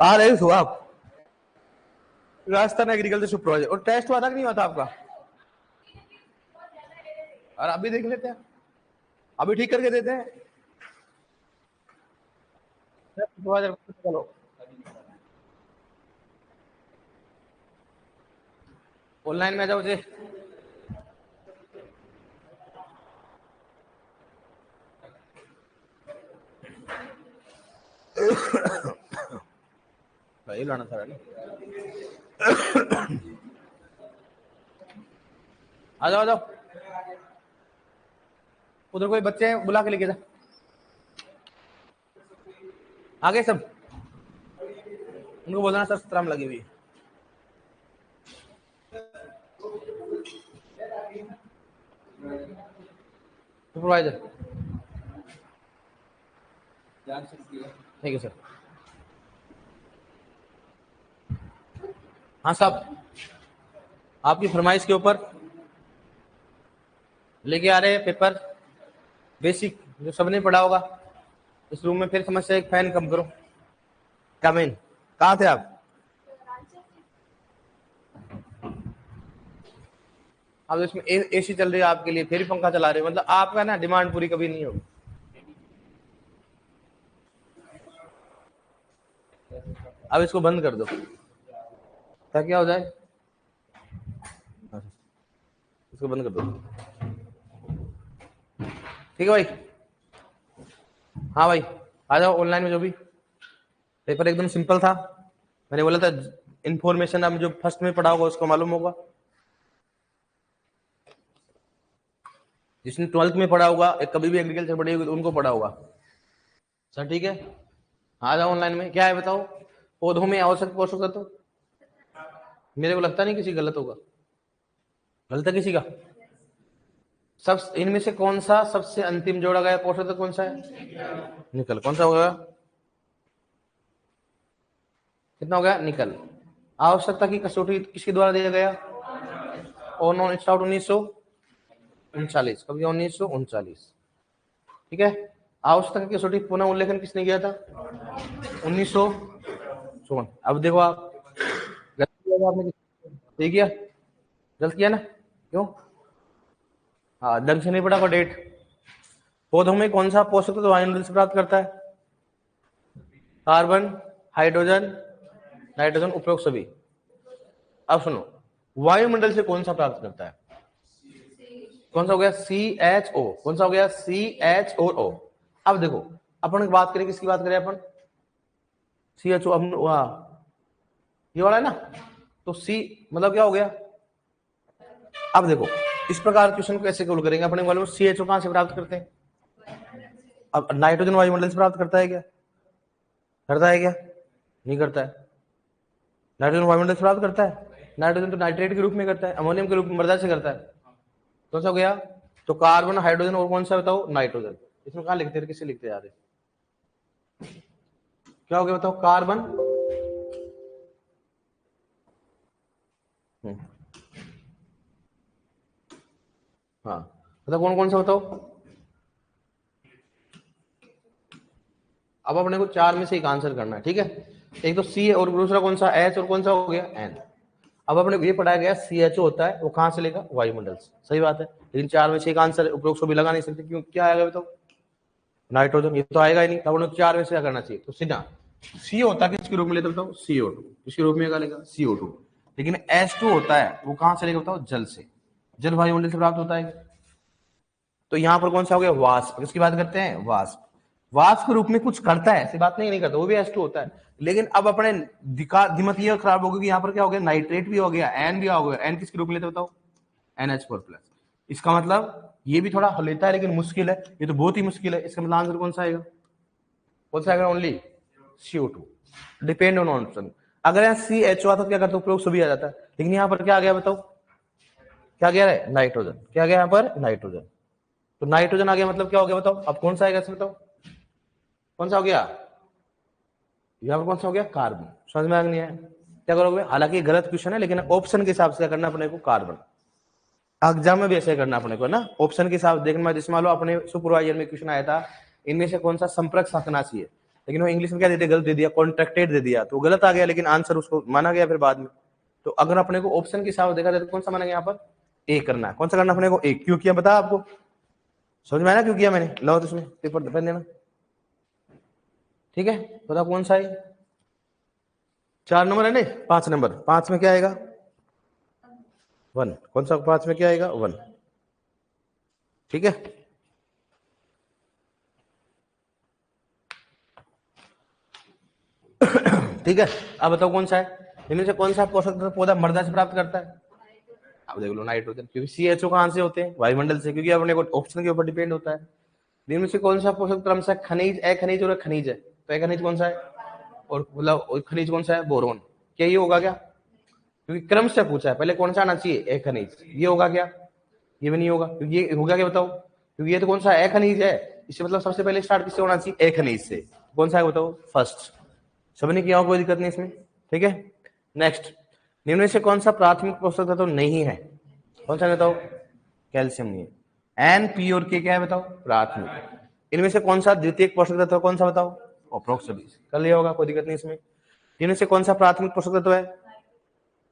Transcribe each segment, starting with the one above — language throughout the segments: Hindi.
आ रहे हो आप राजस्थान एग्रीकल्चर सुपरवाइजर, और टेस्ट हुआ था कि नहीं हुआ था आपका? और अभी देख लेते हैं, अभी ठीक करके देते हैं। सुपरवाइजर चलो ऑनलाइन में जाओ जी। भाई लाना था ना, आ जाओ आ जाओ। उधर कोई बच्चे हैं, बुला के लेके जा। आगे सब उनको बोलना सर शर्म लगी हुई है। सुपरवाइजर ठीक है सर। हाँ साहब, आपकी फरमाइश के ऊपर लेके आ रहे हैं पेपर बेसिक, जो सबने पढ़ा होगा। इस रूम में फिर समस्या, एक फैन कम करो। कम इन। कहाँ थे आप? अब इसमें एसी चल रही है आपके लिए, फिर ही पंखा चला रहे हो, मतलब आपका ना डिमांड पूरी कभी नहीं होगी। अब इसको बंद कर दो ताकि क्या हो जाए, इसको बंद कर दो। ठीक है भाई। हाँ भाई आ जाओ ऑनलाइन में। जो भी पेपर एकदम सिंपल था, मैंने बोला था इंफॉर्मेशन अब जो फर्स्ट में पढ़ा होगा उसको मालूम होगा, जिसने 12th में पढ़ा होगा, कभी भी एग्रीकल्चर पढ़ी होगी तो उनको पढ़ा होगा। सर ठीक है, आ जाओ ऑनलाइन में। क्या है बताओ? पौधों में आवश्यक पोषक तत्व। मेरे को लगता नहीं किसी गलत होगा। गलत है किसी का? सब इनमें से कौन सा सबसे अंतिम जोड़ा गया पोषक तत्व कौन सा है? निकल। कौन सा होगा? कितना हो गया? निकल। आवश्यकता की कसौटी किसके द्वारा दिया गया? और नॉन स्टाउट 1939। कभी 1939। ठीक है। आवश्यकता की कसौटी पुनः उल्लेखन किसने किया था? 1954। अब देखो आप, गलत किया आपने, ठीक किया? गलत किया ना? क्यों? हाँ, ढंग से नहीं पढ़ा को डेट। पौधों में कौन सा पोषक तत्व वायुमंडल से प्राप्त करता है? कार्बन, हाइड्रोजन, नाइट्रोजन, उपरोक्त सभी। अब सुनो, वायुमंडल से कौन सा प्राप्त करता है? कौन सा हो गया? CHO। कौन सा हो गया? CHO। अब देखो, अपन बात करें, किसकी बात करें अपन? CHO। अब ये वाला है ना, तो C मतलब क्या हो गया? अब देखो, इस प्रकार क्वेश्चन को ऐसे करेंगे अपने वाले में। CHO कहां से प्राप्त करते हैं? अब नाइट्रोजन वायुमंडल से प्राप्त करता है क्या? करता है क्या? नहीं करता है। नाइट्रोजन वायुमंडल से प्राप्त करता है? नाइट्रोजन तो नाइट्रेट के रूप में करता है, अमोनियम के रूप में मृदा से करता है। कौन सा हो गया? तो कार्बन, हाइड्रोजन और कौन सा बताओ? नाइट्रोजन। इसमें कहां लिखते हैं, किसे लिखते जा रहे? क्या हो गया बताओ? कार्बन, हाँ बताओ कौन कौन सा बताओ। अब अपने को चार में से एक आंसर करना है, ठीक है? एक तो सी और दूसरा कौन सा? एच, और कौन सा हो गया? एन। अब अपने को ये पढ़ाया गया CHO होता है, वो कहां से लेगा? वायुमंडल से। सही बात है, लेकिन चार में से एक आंसर उपरोक्त को भी लगा नहीं सकते। क्यों? क्या आएगा बताओ? नाइट्रोजन। ये तो आएगा ही नहीं, तब उन्हें चार में से क्या करना चाहिए? तो सीधा सी होता है किसके रूप में लेते बताओ? CO2। किसके रूप में क्या लेगा? CO2। लेकिन H2 होता है, वो कहां से लेगा बताओ? जल से। जल वायुमंडल से प्राप्त होता है। तो यहां पर कौन सा हो गया? वाष्प। किसकी बात करते हैं? वाष्प। वाष्प के रूप में कुछ करता है, ऐसी बात नहीं करता, वो भी H2 होता है। लेकिन अब अपने दिमाग ये खराब हो गया कि यहाँ पर क्या हो गया? नाइट्रेट भी हो गया, एन भी हो गया। एन किसके रूप में लेते बताओ? NH4+। इसका मतलब ये भी थोड़ा लेता है, लेकिन मुश्किल है, ये तो बहुत ही मुश्किल है। इसका मतलब आंसर कौन सा आएगा? कौन सा आएगा? Only CO2। Depend on option. अगर यहाँ CHO आता तो क्या करता? उपयोग सभी आ जाता है, लेकिन यहाँ पर क्या आ गया बताओ? क्या गया है? नाइट्रोजन। क्या गया यहाँ पर? नाइट्रोजन। तो नाइट्रोजन आ गया, मतलब क्या हो गया बताओ? अब कौन सा आएगा इसमें बताओ? कौन सा हो गया? यहाँ पर कौन सा हो गया? कार्बन। समझ में आ नहीं है? क्या करोगे? हालांकि गलत क्वेश्चन है, लेकिन ऑप्शन के हिसाब से क्या करना अपने को? कार्बन। एग्जाम में भी ऐसे करना अपने को ना, ऑप्शन के हिसाब देखना। जिसमें मान लो अपने सुपरवाइजर में क्वेश्चन आया था, इनमें से कौन सा संपर्क साधना चाहिए, लेकिन वो इंग्लिश में क्या दे दिया, गलत दे दिया, कॉन्ट्रैक्टेड दे दिया, तो गलत आ गया, लेकिन आंसर उसको माना गया फिर बाद में। तो अगर अपने को ऑप्शन के हिसाब से देखा जाए तो कौन सा माना गया यहाँ पर, ए करना है। कौन सा करना अपने को, ए। क्यों किया बता आपको, समझ में आया ना क्यों किया मैंने, लो तो इसमें पेपर पेन देना, ठीक है। बता कौन सा है, 4 नंबर है नहीं 5 नंबर, 5 में क्या आएगा 1, कौन सा 5 में क्या आएगा 1, ठीक है। ठीक है, अब बताओ कौन सा है, इनमें से कौन सा पोषक तत्व पौधा मृदा से प्राप्त करता है। अब देख लो नाइट्रोजन, क्योंकि CHO कहां से होते हैं, वायुमंडल से, क्योंकि अपने को ऑप्शन के ऊपर डिपेंड होता है। इनमें से कौन सा पोषक तत्व क्रमशः खनिज, अखनिज और खनिज है, तो अखनिज कौन सा है, और मतलब खनिज कौन सा है, बोरोन। क्या ये होगा क्या, क्योंकि क्रम से पूछा है, पहले कौन सा आना चाहिए, अखनिज, ये होगा क्या, ये भी नहीं होगा, क्योंकि ये होगा क्या बताओ, क्योंकि ये तो कौन सा अखनिज है, इससे मतलब सबसे पहले स्टार्ट किससे होना चाहिए, अखनिज से। कौन सा है बताओ, फर्स्ट। सबने किया हो, कोई दिक्कत नहीं इसमें, ठीक है। नेक्स्ट, निम्न में से कौन सा प्राथमिक पोषक तत्व नहीं है, कौन सा बताओ, कैल्शियम नहीं है। एन, पी और के क्या है बताओ, प्राथमिक। इनमें से कौन सा द्वितीयक पोषक तत्व, कौन सा बताओ, अप्रोक्स कर लिया होगा, कोई दिक्कत नहीं इसमें। इनमें से कौन सा प्राथमिक पोषक तत्व है,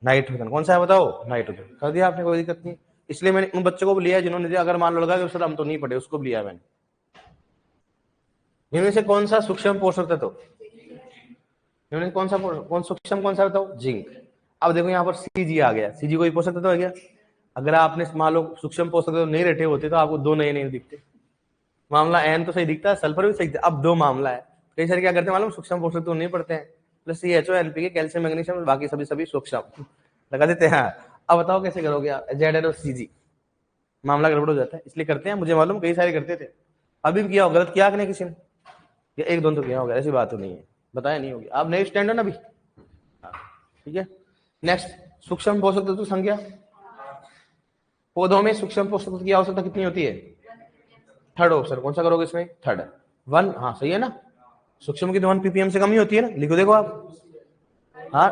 नाइट्रोजन। कौन सा है बताओ, नाइट्रोजन, कर दिया आपने, कोई दिक्कत नहीं। इसलिए मैंने उन बच्चों को भी लिया जिन्होंने दिया, अगर मान लो लगा कि सर हम तो नहीं पढ़े, उसको भी लिया मैंने। इनमें से कौन सा सूक्ष्म पोषक तत्व, इनमें से कौन सूक्ष्म कौन सा बताओ, जिंक। अब देखो यहाँ पर सीजी आ गया, सीजी कोई पोषक तत्व आ गया। अगर आपने मान लो सूक्ष्म पोषक तत्व नहीं रटे होते तो आपको 2 नए नहीं दिखते। मामला एन तो सही दिखता है, सल्फर भी सही दिखता है, अब 2 मामला है। कई सारे क्या करते हैं मालूम, सूक्ष्म पोषक तत्व नहीं पढ़ते हैं, plus CHO, NPK, calcium, magnesium, बाकी सभी सूक्ष्म लगा देते हैं। अब बताओ कैसे करोगे, ZN और CG, मामला गड़बड़ हो जाता है, इसलिए करते हैं, मुझे मालूम कई सारे करते थे। अभी भी किया हो, गलत किया कि नहीं किसी ने, या एक दोनों तो किया होगा, ऐसी बात तो नहीं है, बताया नहीं होगी। आप नए स्टैंड हो ना अभी, ठीक है। नेक्स्ट, सूक्ष्म पोषक तत्व संख्या, पौधों में सूक्ष्म पोषक तत्व की आवश्यकता कितनी होती है, थर्ड ऑप्शन। कौन सा करोगे इसमें, थर्ड, 1, हाँ सही है ना। सूक्ष्म की तो 1 ppm से कम ही होती है ना, लिखो देखो आप, हाँ।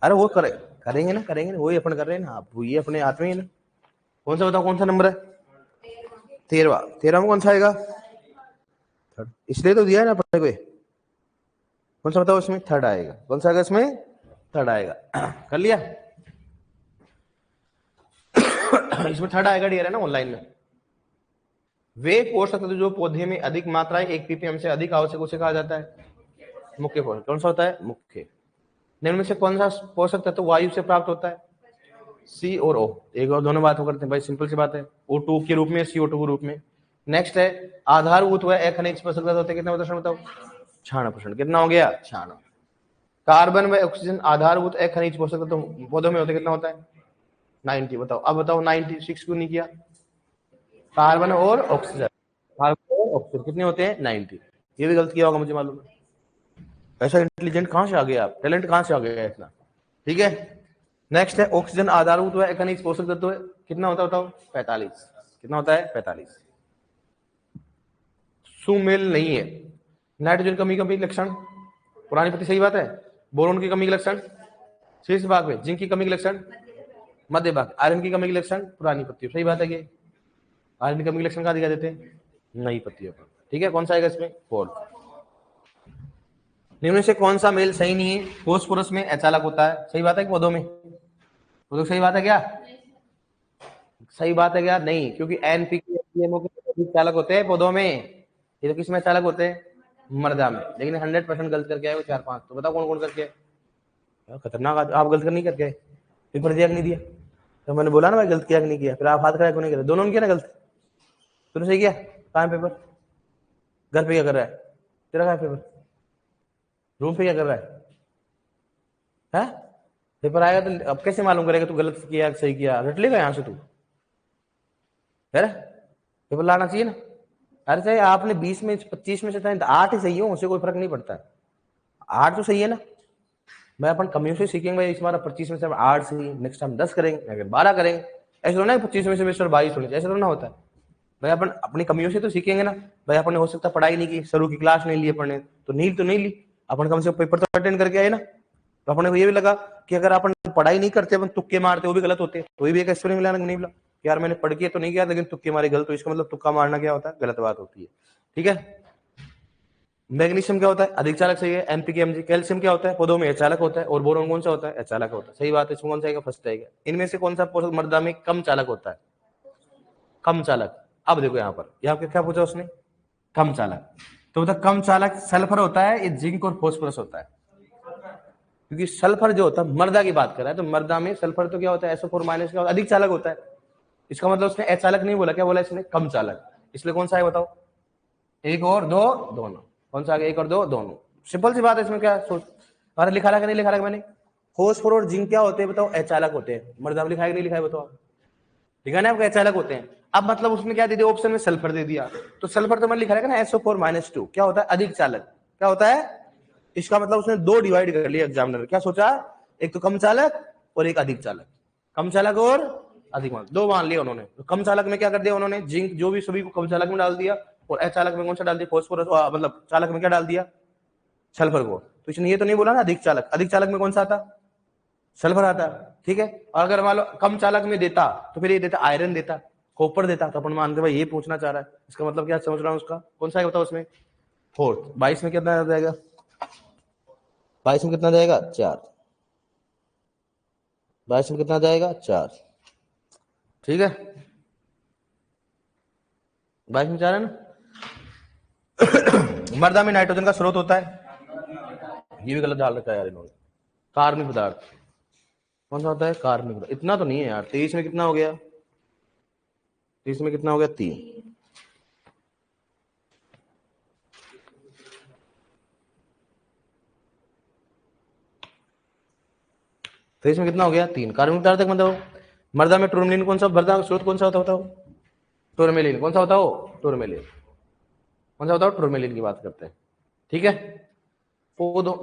अरे वो करेंगे ना, वही अपन कर रहे हैं ना, आप ये अपने हाथ में ही ना। कौन सा बताओ, कौन सा नंबर है, 13 में कौन सा आएगा, थर्ड, इसलिए तो दिया है ना अपने को। कौन सा बताओ इसमें, थर्ड आएगा। कौन सा आएगा इसमें, थर्ड आएगा। कर लिया। इसमें थर्ड आएगा, डियर है ना ऑनलाइन में। वे पोषक तत्व जो पौधे में अधिक मात्रा 1 ppm से अधिक आवश्यक, उसे कहा जाता है मुख्य पोषक। कौन सा होता है, मुख्य। निम्न में से कौन सा पोषक तत्व वायु से प्राप्त होता है, C और O। एक और दोनों बात करते हैं भाई, सिंपल सी बात है, O2 के रूप में, CO2 के रूप में। नेक्स्ट है आधारभूत व अखनिज पोषक तत्व होते हैं, कितना बताओ, 96%। कितना हो गया, 96। कार्बन व ऑक्सीजन आधारभूत अखनिज पोषक तत्व पौधों में होते, कितना होता है, 90। बताओ, अब बताओ 96 क्यों नहीं किया, कार्बन और ऑक्सीजन, कितने होते हैं, 90। ये भी गलत किया होगा मुझे मालूम है। ऐसा इंटेलिजेंट कहां से आ गया आप, टैलेंट कहां से आ गया इतना, ठीक है। नेक्स्ट है ऑक्सीजन आधारभूत व अखनिज पोषक तत्व, कितना होता है बताओ, 45। कितना होता है, 45। सुमेल नहीं है। नाइट्रोजन कमी का लक्षण, पुरानी पत्ती, सही बात है। बोरोन की कमी के लक्षण, शीर्ष भाग में। जिंक की कमी के लक्षण, मध्य भाग। आयरन की कमी के लक्षण, पुरानी पत्ती, सही बात है। ये आयरन की कमी के लक्षण कहाँ दिखा देते हैं, नई पत्तियों पर, ठीक है। कौन सा आएगा इसमें, 4। निम्न से कौन सा मेल सही नहीं है, फोस्फोरस में अचालक होता है, सही बात है कि पौधों में, तो सही बात है क्या, सही बात है क्या, नहीं, क्योंकि NPK के चालक होते हैं पौधों में, ये तो किस में चालक होते हैं, मृदा में। लेकिन 100% गलत करके आए वो 4-5, तो बताओ कौन कौन करके, खतरनाक। आप गलत कर नहीं करके पेपर दिया कि नहीं दिया, तो मैंने बोला ना भाई गलत किया कि नहीं किया, फिर आप हाथ खड़ा क्यों नहीं करे, दोनों ने किया ना गलत, तूने सही किया। कहाँ है पेपर, घर पे क्या कर रहा है, तेरा कहाँ है पेपर, रूम पे क्या कर रहा है, पेपर आएगा तो अब कैसे मालूम करेगा तू गलत किया सही किया, रट लेगा यहाँ से तू, है पेपर लाना चाहिए ना। अरे चाहे आपने 20 में 25 में से 8 ही सही हो, उससे कोई फर्क नहीं पड़ता, 8 तो सही है ना। मैं अपन कमियों से सीखेंगे भाई, इस बार 25 में से 8 सही, नेक्स्ट टाइम 10 करेंगे, अगर 12 करेंगे। ऐसा तो ना 25 में से 22 होने, ऐसा तो ना होता है भाई। अपन अपनी कमियों से तो सीखेंगे ना भाई। अपन ने हो सकता पढ़ाई नहीं की, शुरू की क्लास नहीं ली अपन ने, तो नहीं ली, अपन कम से कम पेपर तो अटेंड करके आए ना। तो अपने को ये भी लगा कि अगर अपन पढ़ाई नहीं करते, अपन तुक्के मारते, वो भी गलत होते, तो ये भी एक एक्सपीरियंस मिला नहीं मिला, यार मैंने पढ़ किया तो नहीं किया, लेकिन तुक्के मारे गलत, तो इसका मतलब तुक्का मारना क्या होता है, गलत बात होती है, ठीक है। मैग्नीशियम क्या होता है, अधिक चालक, सही है, एमपीकेएमजी। कैल्शियम क्या होता है, पौधों में अचालक होता है, और बोरोन कौन सा होता है, अचालक होता है, सही बात है। इसमें कौन सा आएगा, फर्स्ट आएगा। इनमें से कौन सा पोषक मृदा में कम चालक होता है, कम चालक। अब देखो यहाँ पर, यहाँ पे क्या पूछा उसने, कम चालक, तो बता कम चालक सल्फर होता है, ये जिंक और फास्फोरस होता है, क्योंकि सल्फर जो होता है, मृदा की बात कर रहा है, तो मृदा में सल्फर तो क्या होता है, SO4 माइनस क्या होता है, अधिक चालक होता है। इसका मतलब उसने अचालक नहीं बोला, क्या बोला इसने, कम चालक। इसलिए कौन सा है बताओ, एक और दो, दोनों। कौन सा आ गया, एक और दो, दोनों। सिंपल सी बात है, इसमें क्या सोच, अरे लिखा रहा कि नहीं लिखा रहा मैंने, फास्फोरस और जिंक क्या होते हैं बताओ, अचालक होते हैं। मृदा में लिखा है कि नहीं लिखा है बताओ, लिखा ना आपका, अचालक होते हैं। अब मतलब उसने क्या दे दिया, ऑप्शन में सल्फर दे दिया, तो सल्फर तो मैंने लिखा रहेगा ना, SO4-2 क्या होता है, अधिक चालक। क्या होता है, इसका मतलब उसने दो डिवाइड कर लिया एग्जामिनर, क्या सोचा, एक तो कम चालक और एक अधिक चालक। कम चालक और अधिक, दो मान लिया उन्होंने। तो कम चालक में क्या कर दिया उन्होंने, जिंक जो भी सभी को कम चालक में डाल दिया, और अचालक में कौन सा डाल दिया, फास्फोरस, मतलब चालक में क्या डाल दिया, सल्फर को। तो इसने ये तो नहीं बोला ना अधिक चालक, अधिक चालक में कौन सा आता, सल्फर आता, ठीक है। और अगर मान लो कम चालक में देता, तो फिर ये देता आयरन देता, कॉपर देता, तो अपन मानते भाई ये पूछना चाह रहा है, इसका मतलब क्या समझ रहा हूँ उसका, कौन सा बताओ उसमें, फोर्थ। 22 में कितना जाएगा, 22 में कितना जाएगा, 4। 22 में कितना जाएगा, 4, ठीक है। 22 में 4 है ना। मृदा में नाइट्रोजन का स्रोत होता है, ये भी गलत डाल रखा है यार इन्होंने, कार्बनिक पदार्थ। कौन सा होता है, कार्बनिक पदार्थ। इतना तो नहीं है यार। 23 में कितना हो गया, 23 में कितना हो गया, 3। तो इसमें कितना हो गया, 3। कार्बनिक पदार्थ मतलब मृदा में टूरमेलिन कौन सा, मृदा का स्रोत कौन सा होता, बताओ, टूरमेलिन। कौन सा होता हो, टूरमेलिन। कौन सा बताओ, टूरमेलिन की बात करते हैं, ठीक है। पौधों,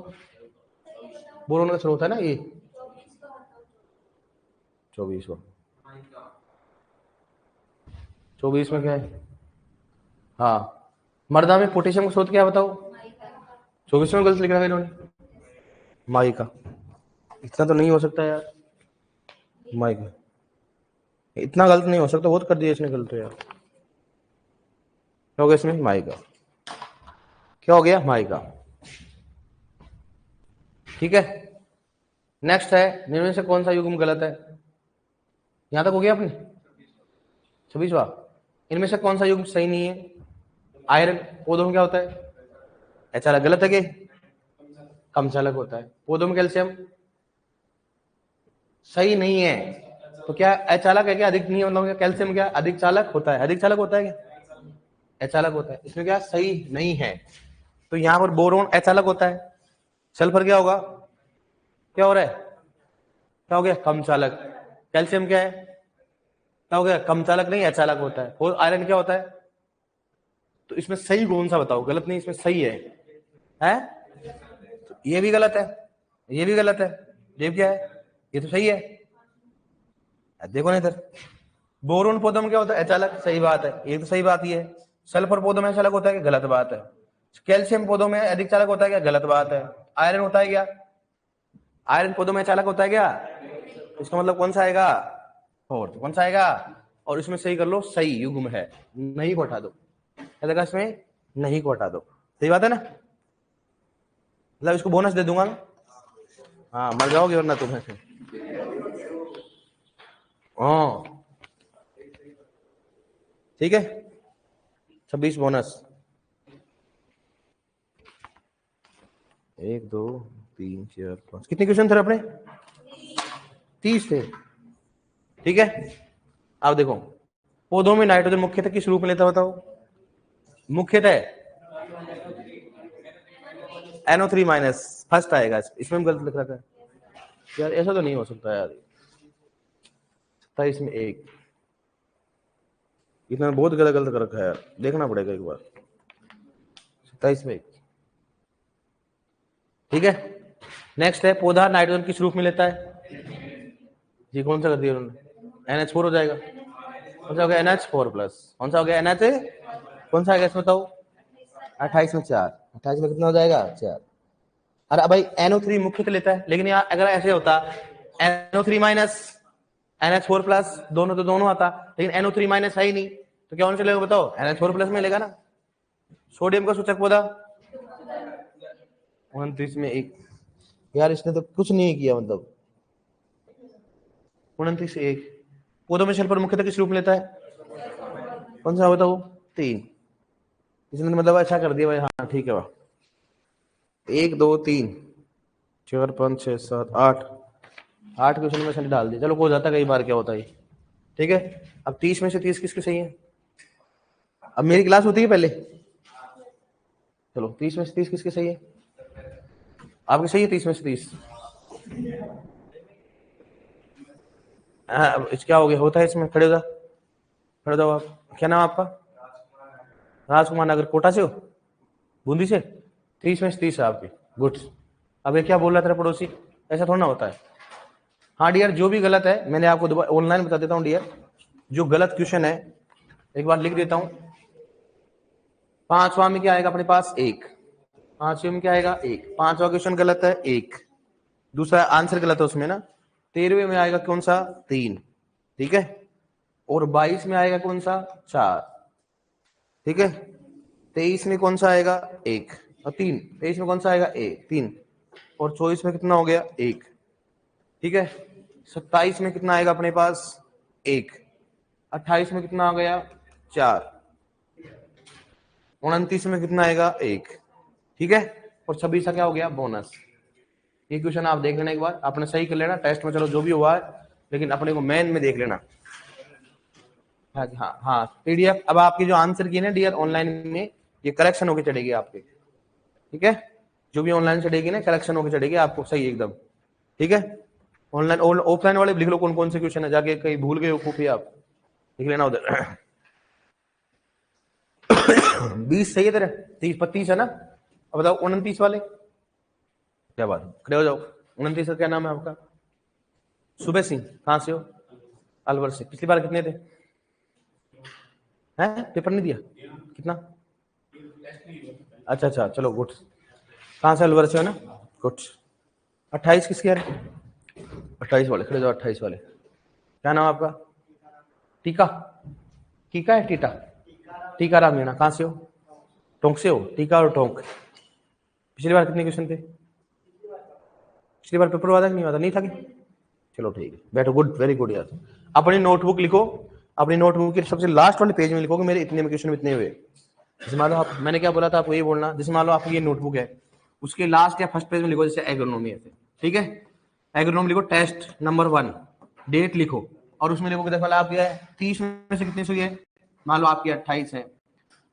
बोरोन का स्रोत है ना ये, 24 में, 24 में क्या है, हाँ। मृदा में पोटेशियम का स्रोत क्या है बताओ, 24 में गलत लिख रहा है इन्होंने, माइका। इतना तो नहीं हो सकता यार, माइका इतना गलत नहीं हो सकता, बहुत कर दिया इसने गलत यार। क्या हो गया इसमें, माइका। क्या हो गया, माइका, ठीक है। नेक्स्ट है, निम्न से कौन सा युग्म गलत है, यहां तक हो गया अपनी, 26वां। इनमें से कौन सा युग्म सही नहीं है, आयरन पौधों में क्या होता है, अचालक, गलत है कि कम चालक होता है। पौधों में कैल्शियम सही नहीं है, तो क्या अचालक है क्या, अधिक नहीं, मतलब कैल्शियम क्या अधिक चालक होता है, अधिक चालक होता है क्या, अचालक होता है। इसमें क्या सही नहीं है, तो यहाँ पर बोरोन अचालक होता है, सल्फर क्या होगा, क्या हो रहा है, क्या हो गया, कम चालक। कैल्शियम क्या है, क्या हो गया, कम चालक नहीं अचालक होता है। और आयरन क्या होता है, तो इसमें सही कौन सा बताओ, गलत नहीं, इसमें सही है? तो ये भी गलत है, ये भी गलत है, ये क्या है, ये तो सही है। देखो ना इधर, बोरोन पौधों में क्या होता है, अचालक, सही बात है, ये तो सही बात ही है। सल्फर पौधों में अचालक होता है, गलत बात है। कैल्शियम पौधों में अधिक चालक होता है क्या, गलत बात है। आयरन होता है क्या, आयरन पौधों में चालक होता है क्या, इसका मतलब कौन सा आएगा, फोर्थ। कौन सा आएगा, और इसमें सही कर लो, सही युग्म है, नहीं को हटा दो, क्या इसमें, नहीं को हटा दो, सही बात है ना। मतलब इसको बोनस दे दूंगा मैं, हाँ मर जाओगे वरना तुम्हें, हाँ ठीक है। 26 बोनस, 1 2 3 4 5, कितने क्वेश्चन थे अपने, 30 थे, ठीक है। अब देखो, पौधों में नाइट्रोजन मुख्यतः किस रूप में लेता बताओ, मुख्यतः NO3- फर्स्ट आएगा, इसमें गलत लिख रखा है यार, ऐसा तो नहीं हो सकता यार। 27 में 1, इतना बहुत गलत गलत कर रखा है यार, देखना पड़ेगा एक बार। 27 में 1, ठीक है। नेक्स्ट है, पौधा नाइट्रोजन किस रूप में लेता है, जी कौन सा कर दिया उन्होंने, NH4 हो जाएगा। कौन सा हो गया, NH4+, कौन सा हो गया, NH, कौन सा आएगा इसमें बताओ, 28 में 4, 28 में कितना हो जाएगा, 4। अरे भाई NO3 मुख्यतः लेता है, लेकिन यहाँ अगर ऐसे होता NO3- NH4+, दोनों तो दोनों आता, लेकिन NO3- है ही नहीं, तो क्या होना चलेगा बताओ, NH4+ में लेगा ना। सोडियम का सूचक पौधा 29 में 1, यार इसने तो कुछ नहीं किया, मतलब 29 1 पौधों में शल पर मुख्यतः किस रूप में लेता है? कौन सा बताओ? 3। इसने मतलब अच्छा कर दिया भाई। हाँ ठीक है, वाह। 1 2 3 4 5 6 7 8 8 क्वेश्चन में शल डाल दिया। चलो हो जाता, कई बार क्या होता है, ठीक है। अब 30 में से 30 किसके सही है? अब मेरी क्लास होती है पहले, चलो 30 में से 30 किसके सही है? आपकी सही है 30 में से 30। हाँ, क्या हो गया, होता है इसमें। खड़े हो जाओ, खड़े हो जाओ आप। क्या नाम आपका? राजकुमार नगर, कोटा से हो? बूंदी से? 30 में से 30 है आपकी, गुड। अब ये क्या बोल रहा था तेरा पड़ोसी? ऐसा थोड़ा ना होता है। हाँ डियर, जो भी गलत है मैंने आपको ऑनलाइन बता देता हूँ डियर। जो गलत क्वेश्चन है एक बार लिख देता हूँ। 5वां में क्या आएगा अपने पास? 1। 5वें में क्या आएगा? 1। 5वां क्वेश्चन गलत है, 1। दूसरा आंसर गलत है उसमें ना। 13वें में आएगा कौन सा? 3, ठीक है। और 22 में आएगा कौन सा? 4, ठीक है। 23 में कौन सा आएगा? 1 और 3। 23 में कौन सा आएगा? 1 3। और 24 में कितना हो गया? 1, ठीक है। 27 में कितना आएगा अपने पास? 1। 28 में कितना आ गया? 4। 29 में कितना आएगा? 1, ठीक है। और 26 का क्या हो गया? बोनस। ये क्वेश्चन आप देख लेना एक बार, आपने सही कर लेना टेस्ट में, चलो जो भी हुआ है, लेकिन अपने को मेन में देख लेना। हाँ हाँ हाँ, पीडीएफ अब आपकी जो आंसर की ना डियर ऑनलाइन में, ये करेक्शन होके चढ़ेगी आपके, ठीक है। जो भी ऑनलाइन चढ़ेगी ना, करेक्शन होके चढ़ेगी आपको सही एकदम, ठीक है। ऑनलाइन ऑफलाइन वाले लिख लो कौन कौन से क्वेश्चन है, जाके कहीं भूल गए हो खूफी आप, लिख लेना उधर। 20 सही है तेरे, 30 32 है ना। अब बताओ 29 वाले, क्या बात है, खड़े हो जाओ। 29 का क्या नाम है आपका? सुबह सिंह, कहाँ से हो? अलवर से। पिछली बार कितने थे? हैं पेपर नहीं दिया? कितना? अच्छा अच्छा, चलो गुड। कहाँ से? अलवर से हो ना, गुड। 28 किसके है? 28 वाले खड़े जाओ, 28 वाले। क्या नाम आपका? टीका? टीका है टीटा? टीका राम मीणा, कहाँ से हो? टोंक से हो? टीका और टोंक। पिछली बार कितने क्वेश्चन थे? पिछली बार पेपर हुआ था कि नहीं हुआ था? नहीं था कि? चलो ठीक है, बैठो, गुड, वेरी गुड यार। अपनी नोटबुक लिखो, अपनी नोटबुक के सबसे लास्ट वाले पेज में लिखो कि मेरे इतने में क्वेश्चन इतने हुए। जैसे मान लो आप, मैंने क्या बोला था आपको, ये बोलना। जैसे मान लो आपकी ये नोटबुक है, उसके लास्ट या फर्स्ट पेज में लिखो जैसे एग्रोनॉमी है, ठीक है। एग्रोनॉमी लिखो, टेस्ट नंबर 1, डेट लिखो, और उसमें लिखो कि देखो आप क्या है, 30 में से कितने सही है। मान लो आपकी 28 है,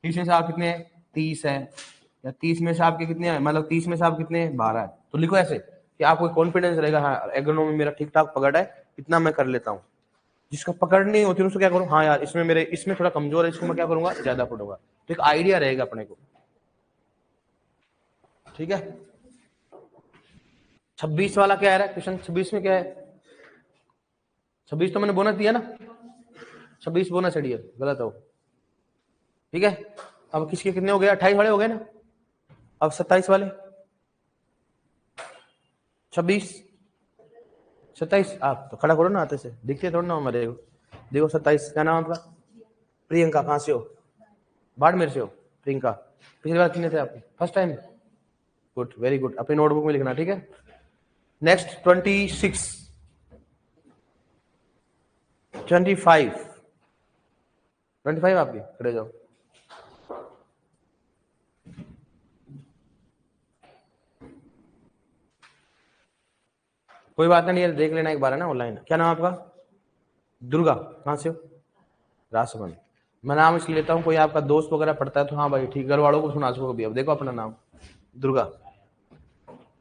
30 में से आप कितने? 30 है। या 30 में से आपके कितने हैं, मतलब 30 में से आप कितने? 12 है। तो लिखो ऐसे कि आपको कॉन्फिडेंस रहेगा, हाँ एग्रोनॉमी मेरा ठीक ठाक पकड़ है, इतना मैं कर लेता हूँ। जिसका पकड़ नहीं होती उसको क्या करूँ, हाँ यार इसमें मेरे, इसमें थोड़ा कमजोर है, इसको मैं क्या करूंगा, ज्यादा पढ़ूंगा। तो एक आइडिया रहेगा अपने को, ठीक है। 26 वाला क्या है क्वेश्चन? 26 में क्या है? 26 तो मैंने बोनस दिया ना, 26 बोनस है डियर, गलत हो, ठीक है। अब किसके कितने हो गए? 28 वाले हो गए ना। अब 27 वाले, 26 27, आप तो खड़ा करो ना आते से, दिखते थोड़ा ना हमारे। देखो 27, क्या नाम आपका? प्रियंका, कहाँ से हो? बाड़मेर से हो प्रियंका। पिछली बार कितने थे आपके? First time, good, very good. अपनी नोटबुक में लिखना, ठीक है। नेक्स्ट 26 25 25 आपकी, खड़े जाओ। कोई बात नहीं, देख लेना एक बार है ना ऑनलाइन। क्या नाम आपका? दुर्गा, कहाँ से हो? राजसमंद। मैं नाम इसलिए लेता हूँ, कोई आपका दोस्त वगैरह पढ़ता है तो हाँ भाई ठीक, घर वालों को सुना सको कभी। अब देखो अपना नाम दुर्गा,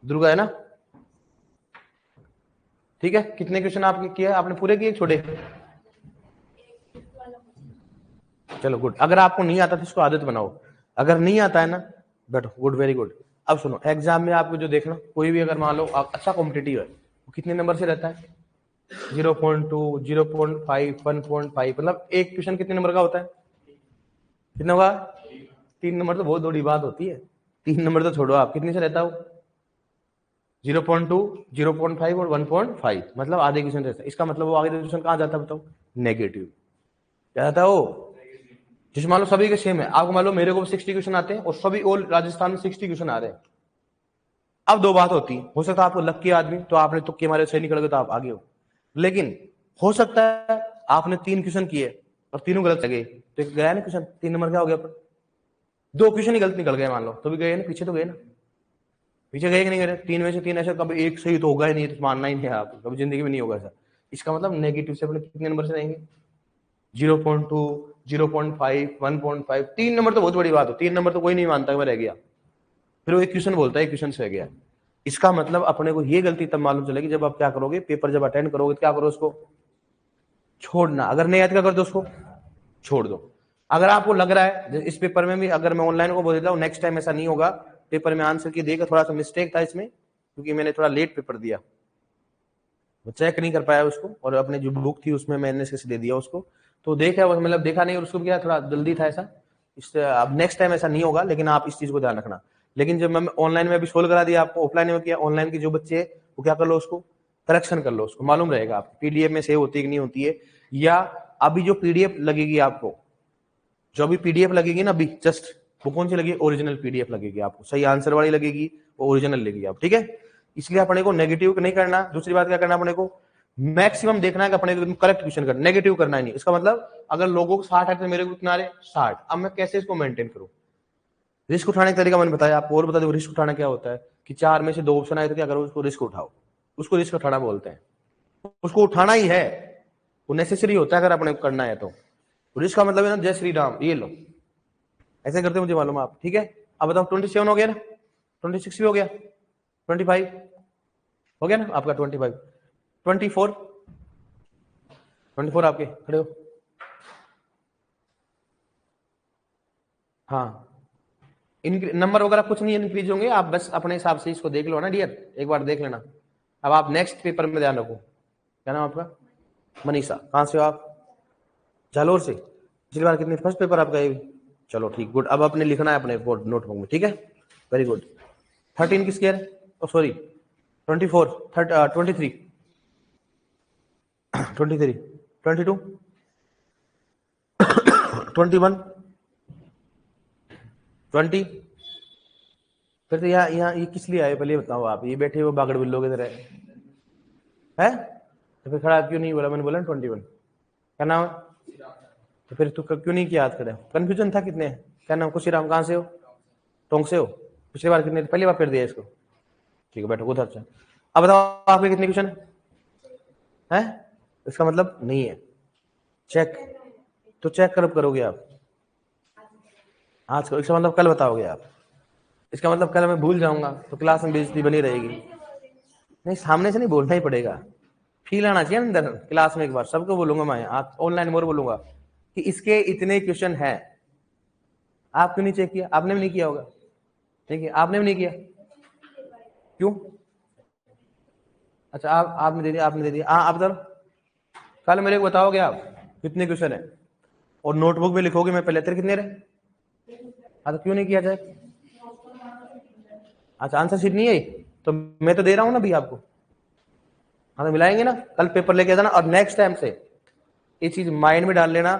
दुर्गा है ना, ठीक है। कितने क्वेश्चन आपके किए? आपने पूरे किए छोड़े? चलो गुड। अगर आपको नहीं आता तो इसको आदत बनाओ, अगर नहीं आता है ना, बैठो, गुड, वेरी गुड। अब सुनो, एग्जाम में आपको जो देखना, कोई भी अगर मान लो आप अच्छा कॉम्पिटिटिव है, वो कितने नंबर से रहता है? 0.2 0.5 1.5, मतलब एक क्वेश्चन कितने नंबर का होता है? कितना होगा? 3 नंबर तो बहुत बड़ी बात होती है। 3 नंबर तो छोड़ो आप, कितने से रहता हो? 0.2 0.5 और 1.5, मतलब आधे क्वेश्चन रहता है। इसका मतलब वो आगे क्वेश्चन कहाँ जाता है बताओ? नेगेटिव जाता है वो। जिस मान लो सभी के सेम है, आपको मान लो मेरे को 60 क्वेश्चन आते हैं और सभी ऑल राजस्थान में 60 क्वेश्चन आ रहे हैं, अब दो बात होती है, हो सकता है आपको लकी आदमी तो आपने तुक्के मारे सही निकल गए तो आप आगे हो, लेकिन हो सकता है आपने 3 क्वेश्चन किए और तीनों गलत लगे तो गया ना क्वेश्चन, 3 नंबर क्या हो गया पर, 2 क्वेश्चन ही गलत निकल गए मान लो तो भी गए ना, पीछे तो गए ना, पीछे गए कि नहीं गए, 3 में से 3 ऐसे कभी एक सही तो होगा ही नहीं, तो मानना ही नहीं है आप, कभी जिंदगी में नहीं होगा ऐसा। इसका मतलब नेगेटिव से अपने कितने नंबर से रहेंगे, 0.2, 0.5, 1.5, 3 नंबर तो बहुत बड़ी बात हो, 3 नंबर तो कोई नहीं मानता मैं रह गया, फिर वो एक क्वेश्चन बोलता है एक क्वेश्चन से रह गया। इसका मतलब अपने को ये गलती तब मालूम चलेगी जब आप क्या करोगे, पेपर जब अटेंड करोगे तो क्या करो, उसको छोड़ना, अगर नहीं आता क्या कर दो, उसको छोड़ दो। अगर आपको लग रहा है इस पेपर में भी अगर मैं ऑनलाइन को बोल देता हूँ नेक्स्ट टाइम ऐसा नहीं होगा, पेपर में आंसर की देगा थोड़ा सा मिस्टेक था इसमें क्योंकि मैंने थोड़ा लेट पेपर दिया, वो चेक नहीं कर पाया उसको, और अपने जो बुक थी उसमें मैंने से दे दिया उसको, तो देखा मतलब देखा नहीं और उसको क्या थोड़ा जल्दी था ऐसा, इससे अब नेक्स्ट टाइम ऐसा नहीं होगा, लेकिन आप इस चीज को ध्यान रखना। लेकिन जब मैं ऑनलाइन में भी सोल्व करा दिया आपको, ऑफलाइन में किया, ऑनलाइन की जो बच्चे वो क्या कर लो, उसको करेक्शन कर लो, उसको मालूम रहेगा आपको पीडीएफ में सेव होती है कि नहीं होती है, या अभी जो पीडीएफ लगेगी आपको, जो अभी पीडीएफ लगेगी ना अभी जस्ट, वो कौन सी लगेगी, ओरिजिनल पीडीएफ लगेगी आपको, सही आंसर वाली लगेगी, वो ओरिजिनल लगेगी आप, ठीक है। इसलिए अपने को नेगेटिव नहीं करना। दूसरी बात क्या करना, अपने को मैक्सिमम देखना है कि अपने को करेक्ट क्वेश्चन करना, नेगेटिव करना ही नहीं। इसका मतलब अगर लोगों को 60 है तो मेरे को कितना आ रहे 60, अब मैं कैसे इसको मेंटेन करूं, रिस्क उठाने का तरीका मैंने बताया आपको, और बता दो रिस्क उठाना क्या होता है, कि 4 में से 2 ऑप्शन आए तो क्या करो, उसको रिस्क उठाओ, उसको रिस्क उठाना बोलते हैं, उसको उठाना ही है, वो नेसेसरी होता है अगर अपने को करना है तो। रिस्क का मतलब है ना, जय श्री राम, ये लो ऐसे करते मुझे मालूम है आप, ठीक है। अब बताओ 27 हो गया ना, 26 भी हो गया, 25 हो गया ना आपका, 25, 24 आपके खड़े हो, हाँ नंबर वगैरह कुछ नहीं इंक्रीज होंगे, आप बस अपने हिसाब से इसको देख लो ना डियर, एक बार देख लेना। अब आप नेक्स्ट पेपर में ध्यान रखो, क्या नाम आपका, मनीषा, कहाँ से हो आप, जालोर से, पिछली बार कितनी, फर्स्ट पेपर आपका ये, चलो ठीक गुड। अब आपने लिखना है अपने नोटबुक में, ठीक है, वेरी गुड। 13 किसके है, सॉरी 24, 23, 23, 22, 21, 20, फिर तो यहाँ यहाँ ये किस लिए आए पहले बताओ आप, ये बैठे हुए बागड़ बिल्लो की तरह है, तो फिर खड़ा क्यों नहीं बोला, मैंने बोला 21, क्या नाम है, तो फिर तू क्यों नहीं किया याद करे, कंफ्यूजन था कितने, क्या नाम, खुशीराम, कहाँ से हो, टोंक से हो, पिछली बार कितने, पहली बार फिर दिया इसको, ठीक है बैठो उधर से। अब बताओ आपके कितने क्वेश्चन है, इसका मतलब नहीं है, चेक, तो चेक कब करोगे आप, आज करो, इसका मतलब कल बताओगे आप, इसका मतलब कल मैं भूल जाऊंगा तो क्लास में बेइज्जती बनी रहेगी, नहीं सामने से नहीं बोलना ही पड़ेगा, फील आना चाहिए अंदर क्लास में, एक बार सबको बोलूंगा मैं, आप ऑनलाइन मोर बोलूंगा कि इसके इतने क्वेश्चन हैं, आप क्यों नहीं चेक किया, आपने भी नहीं किया होगा, ठीक है आपने भी नहीं किया, क्यों, अच्छा आपने दे दिया, आपने दे दिया, हाँ आप बताओ, कल मेरे को बताओगे आप कितने क्वेश्चन है, और नोटबुक में लिखोगे मैं पहले तेरे कितने रहे, हाँ तो क्यों नहीं किया जाए, अच्छा आंसर शीट नहीं है, तो मैं तो दे रहा हूँ ना अभी आपको, हाँ तो मिलाएंगे ना, कल पेपर लेके जाना, और नेक्स्ट टाइम से ये चीज माइंड में डाल लेना,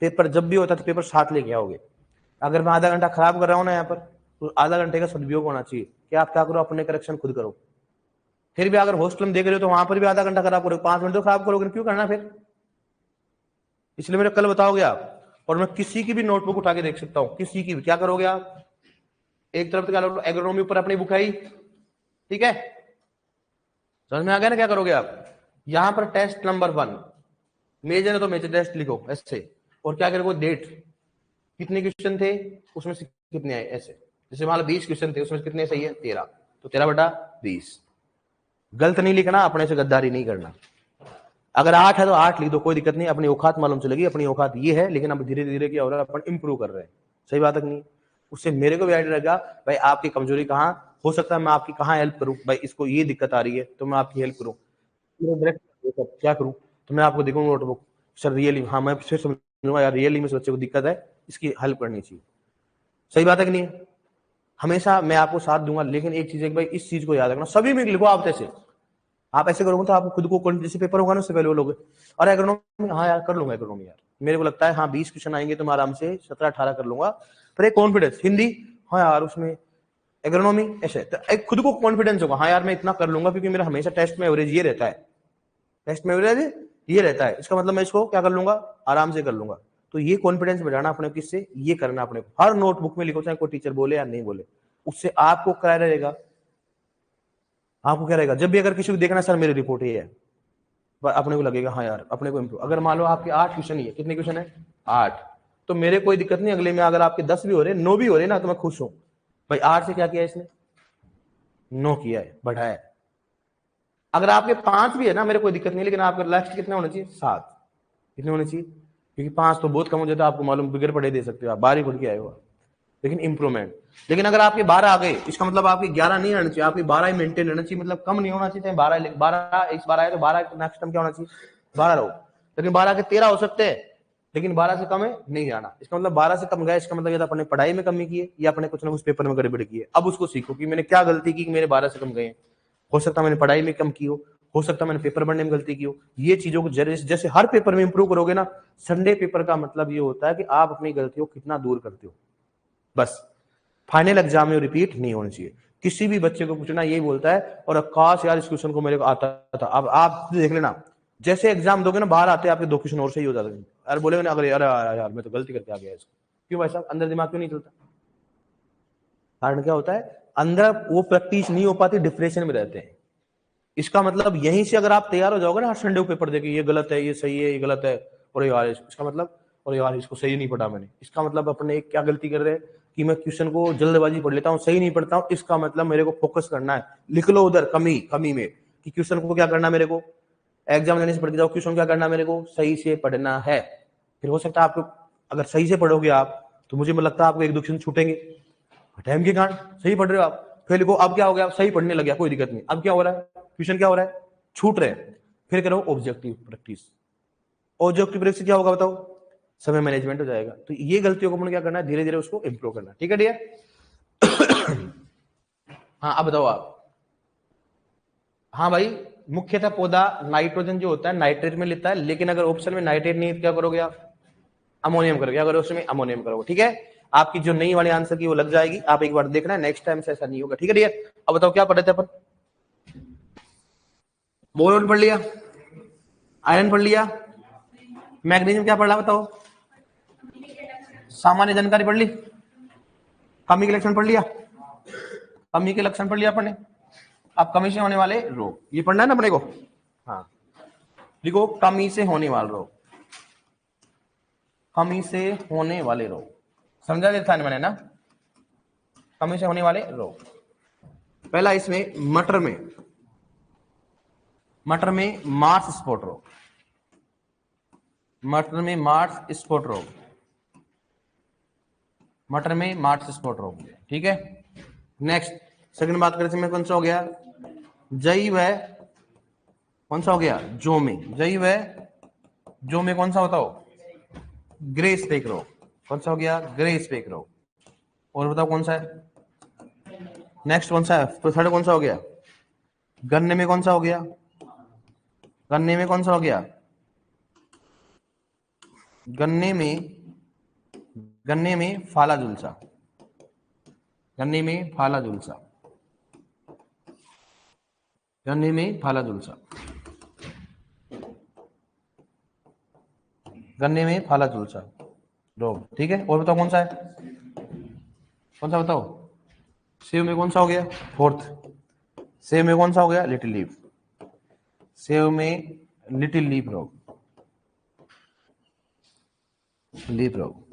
पेपर जब भी होता है तो पेपर साथ लेके आओगे। अगर मैं आधा घंटा खराब कर रहा हूँ ना यहाँ पर, तो आधा घंटे का सदुपयोग होना चाहिए कि आप क्या करो, अपने करेक्शन खुद करो। फिर भी अगर हॉस्टल में देख रहे हो तो वहां पर भी आधा घंटा खराब करोगे, 5 मिनट तो खराब करोगे, क्यों करना फिर, इसलिए मेरे कल बताओगे आप, और मैं किसी की भी नोटबुक उठा के देख सकता हूँ, किसी की भी, क्या करोगे आप, एक तरफ तो क्या लो, एग्रोनॉमी ऊपर अपनी बुक है, ठीक है, समझ में आ गया ना, क्या करोगे आप, यहां पर टेस्ट नंबर 1 मेजर है तो मेजर टेस्ट लिखो ऐसे, और क्या करोगे, डेट, कितने क्वेश्चन थे उसमें से कितने आए ऐसे, जैसे मान लो 20 क्वेश्चन थे उसमें कितने सही है, 13, तो 13/20, गलत नहीं लिखना, अपने से गद्दारी नहीं करना, अगर 8 है तो 8 लिख दो, कोई दिक्कत नहीं, अपनी औकात मालूम चलेगी, अपनी औकात ये है, लेकिन अब धीरे धीरे क्या हो रहा है, अपन इंप्रूव कर रहे हैं, सही बात है कि नहीं, उससे मेरे को भी आइडिया रहेगा भाई आपकी कमजोरी कहाँ हो सकता है, मैं आपकी कहाँ हेल्प करूं, भाई इसको ये दिक्कत आ रही है तो मैं आपकी हेल्प करूं, क्या करूं, तो मैं आपको देखूंगा नोटबुक, सर रियली, हाँ मैं फिर समझूंगा यार, रियली में इस बच्चे को दिक्कत है, इसकी हेल्प करनी चाहिए, सही बात है कि नहीं, हमेशा मैं आपको साथ दूंगा, लेकिन एक चीज है भाई, इस चीज को याद रखना, सभी में लिखो आप जैसे, आप ऐसे करोगे तो आप खुद को, जैसे पेपर होगा ना उससे पहले वो लोग, और एग्रोनॉमी, हाँ यार कर लूंगा एग्रोनॉमी यार, मेरे को लगता है हाँ 20 क्वेश्चन आएंगे तो मैं आराम से 17-18 कर लूंगा, पर एक कॉन्फिडेंस, हिंदी हाँ यार उसमें एग्रोनॉमी ऐसे, तो एक खुद को कॉन्फिडेंस होगा, हाँ यार मैं इतना कर लूंगा क्योंकि मेरा हमेशा टेस्ट में एवरेज ये रहता है, टेस्ट में एवरेज ये रहता है, इसका मतलब मैं इसको क्या कर लूंगा, आराम से कर लूंगा। तो ये कॉन्फिडेंस बढ़ाना अपने किससे, ये करना अपने को, हर नोटबुक में लिखो, चाहे कोई टीचर बोले या नहीं बोले, उससे आपको क्या रहेगा, आपको क्या रहेगा, जब भी अगर किसी को देखना सर मेरी रिपोर्ट ये है, अपने को लगेगा हाँ यार अपने को इम्प्रूव। अगर मान लो आपके 8 क्वेश्चन ही है, कितने क्वेश्चन है 8, तो मेरे कोई दिक्कत नहीं, अगले में अगर आपके 10 भी हो रहे 9 भी हो रहे ना, तो मैं खुश हूं भाई, 8 से क्या किया इसने, 9 किया है, बढ़ाया है। अगर आपके 5 भी है ना, मेरे कोई दिक्कत नहीं, लेकिन आपके लास्ट कितने होने चाहिए 7, कितने होने चाहिए, क्योंकि 5 तो बहुत कम हो जाता है, आपको मालूम बिगड़ पड़े दे सकते हो आप, 12 खुद के आए हो, लेकिन इंप्रूवमेंट। लेकिन अगर आपके 12 आ गए, इसका मतलब आपके 11 नहीं रहना चाहिए, आपके 12 ही मेंटेन रहना चाहिए, मतलब कम नहीं होना चाहिए, 12 इस बार आए तो 12 नेक्स्ट टाइम क्या होना चाहिए 12 रहो, लेकिन 12 के 13 हो सकते हैं, लेकिन 12 से कम है नहीं जाना। इसका मतलब 12 से कम गया, इसका मतलब ये था अपने पढ़ाई में कमी की है या अपने कुछ ना कुछ पेपर में गड़बड़ की है। अब उसको सीखो कि मैंने क्या गलती की कि मेरे 12 से कम गए, हो सकता मैंने पढ़ाई में कम की हो सकता मैंने पेपर बनने में गलती की हो। ये चीजों को जैसे हर पेपर में इंप्रूव करोगे ना, संडे पेपर का मतलब ये होता है कि आप अपनी गलतियों को कितना दूर करते हो, बस फाइनल एग्जाम में रिपीट नहीं होनी चाहिए। किसी भी बच्चे को पूछना यही बोलता है, और काश यार इस क्वेश्चन को मेरे को आता था। अब आप देख लेना, जैसे एग्जाम दोगे ना, बाहर आते आपके 2 क्वेश्चन और सही हो जाते हैं, अरे बोलेगे ना, अरे अरे यार मैं तो गलती करके आ गया इसको, क्यों भाई साहब अंदर दिमाग क्यों नहीं चलता, कारण क्या होता है, अंदर वो प्रैक्टिस नहीं हो पाती, डिप्रेशन में रहते हैं। इसका मतलब यहीं से अगर आप तैयार हो जाओगे ना, हर संडे को पेपर देके ये गलत है, ये सही है, ये गलत है, और यार इसका मतलब, और यार इसको सही नहीं पढ़ा मैंने, इसका मतलब अपने क्या गलती कर रहे हैं कि मैं क्वेश्चन को जल्दबाजी पढ़ लेता हूँ, सही नहीं पढ़ता हूँ, इसका मतलब मेरे को फोकस करना है। लिख लो उधर कमी में कि क्वेश्चन को क्या करना है मेरे को, एग्जाम देने से पढ़ के जाओ, क्वेश्चन क्या करना है मेरे को, सही से पढ़ना है। फिर हो सकता है आपको, अगर सही से पढ़ोगे आप, तो मुझे लगता है आपको 1-2 क्वेश्चन छूटेंगे, टाइम के कारण सही पढ़ रहे हो आप, फिर लिखो अब क्या हो गया, सही पढ़ने लग गया, कोई दिक्कत नहीं, अब क्या हो रहा है, क्वेश्चन क्या हो रहा है, छूट रहे हैं, फिर करो ऑब्जेक्टिव प्रैक्टिस। ऑब्जेक्टिव प्रैक्टिस क्या होगा बताओ, समय मैनेजमेंट हो जाएगा। तो ये गलतियों को अपन क्या करना है, धीरे धीरे उसको इंप्रूव करना, ठीक है डियर। हाँ अब बताओ आप, हाँ भाई मुख्यतः पौधा नाइट्रोजन जो होता है नाइट्रेट में लेता है, लेकिन अगर ऑप्शन में नाइट्रेट नहीं है क्या करोगे आप, अमोनियम करोगे, अगर उसमें अमोनियम करोगे, ठीक है। आपकी जो नई वाली आंसर की वो लग जाएगी, आप एक बार देखना, नेक्स्ट टाइम से ऐसा नहीं होगा, ठीक है डियर। अब बताओ क्या पढ़े थे अपन, बोरोन पढ़ लिया, आयरन पढ़ लिया, मैग्नीशियम क्या पढ़ा बताओ, सामान्य जानकारी पढ़ ली, कमी के लक्षण पढ़ लिया, कमी के लक्षण पढ़ लिया अपन ने। अब कमी से होने वाले रोग ये पढ़ना है ना अपने को, हाँ देखो कमी से होने वाले रोग, कमी से होने वाले रोग समझा देता है मैंने ना, कमी से होने वाले रोग। पहला इसमें मटर में मार्स स्पॉट रोग, मटर में मार्स स्पॉट रोग, मटर में मार्स स्पॉट रोग, ठीक है। नेक्स्ट सेकंड बात करें इसमें कौन सा हो गया, जैव कौन सा हो गया, जोमे, जैव जोमे कौन सा होता हो, ग्रे स्पेक रोग, कौन सा हो गया, ग्रे स्पेक रोग। और बताओ कौन सा है, नेक्स्ट कौन सा है, तो थर्ड कौन सा हो गया, गन्ने में कौन सा हो गया, गन्ने में कौन सा हो गया, गन्ने में फाला झुलसा, गन्ने में फाला झुलसा, गन्ने में फाला झुलसा, गन्ने में फाला झुलसा रोग, ठीक है। और बताओ कौन सा है, कौन सा बताओ, सेव में कौन सा हो गया, फोर्थ, सेव में कौन सा हो गया, लिटिल लीफ, सेव में लिटिल लीफ रोग, लीफ रोग,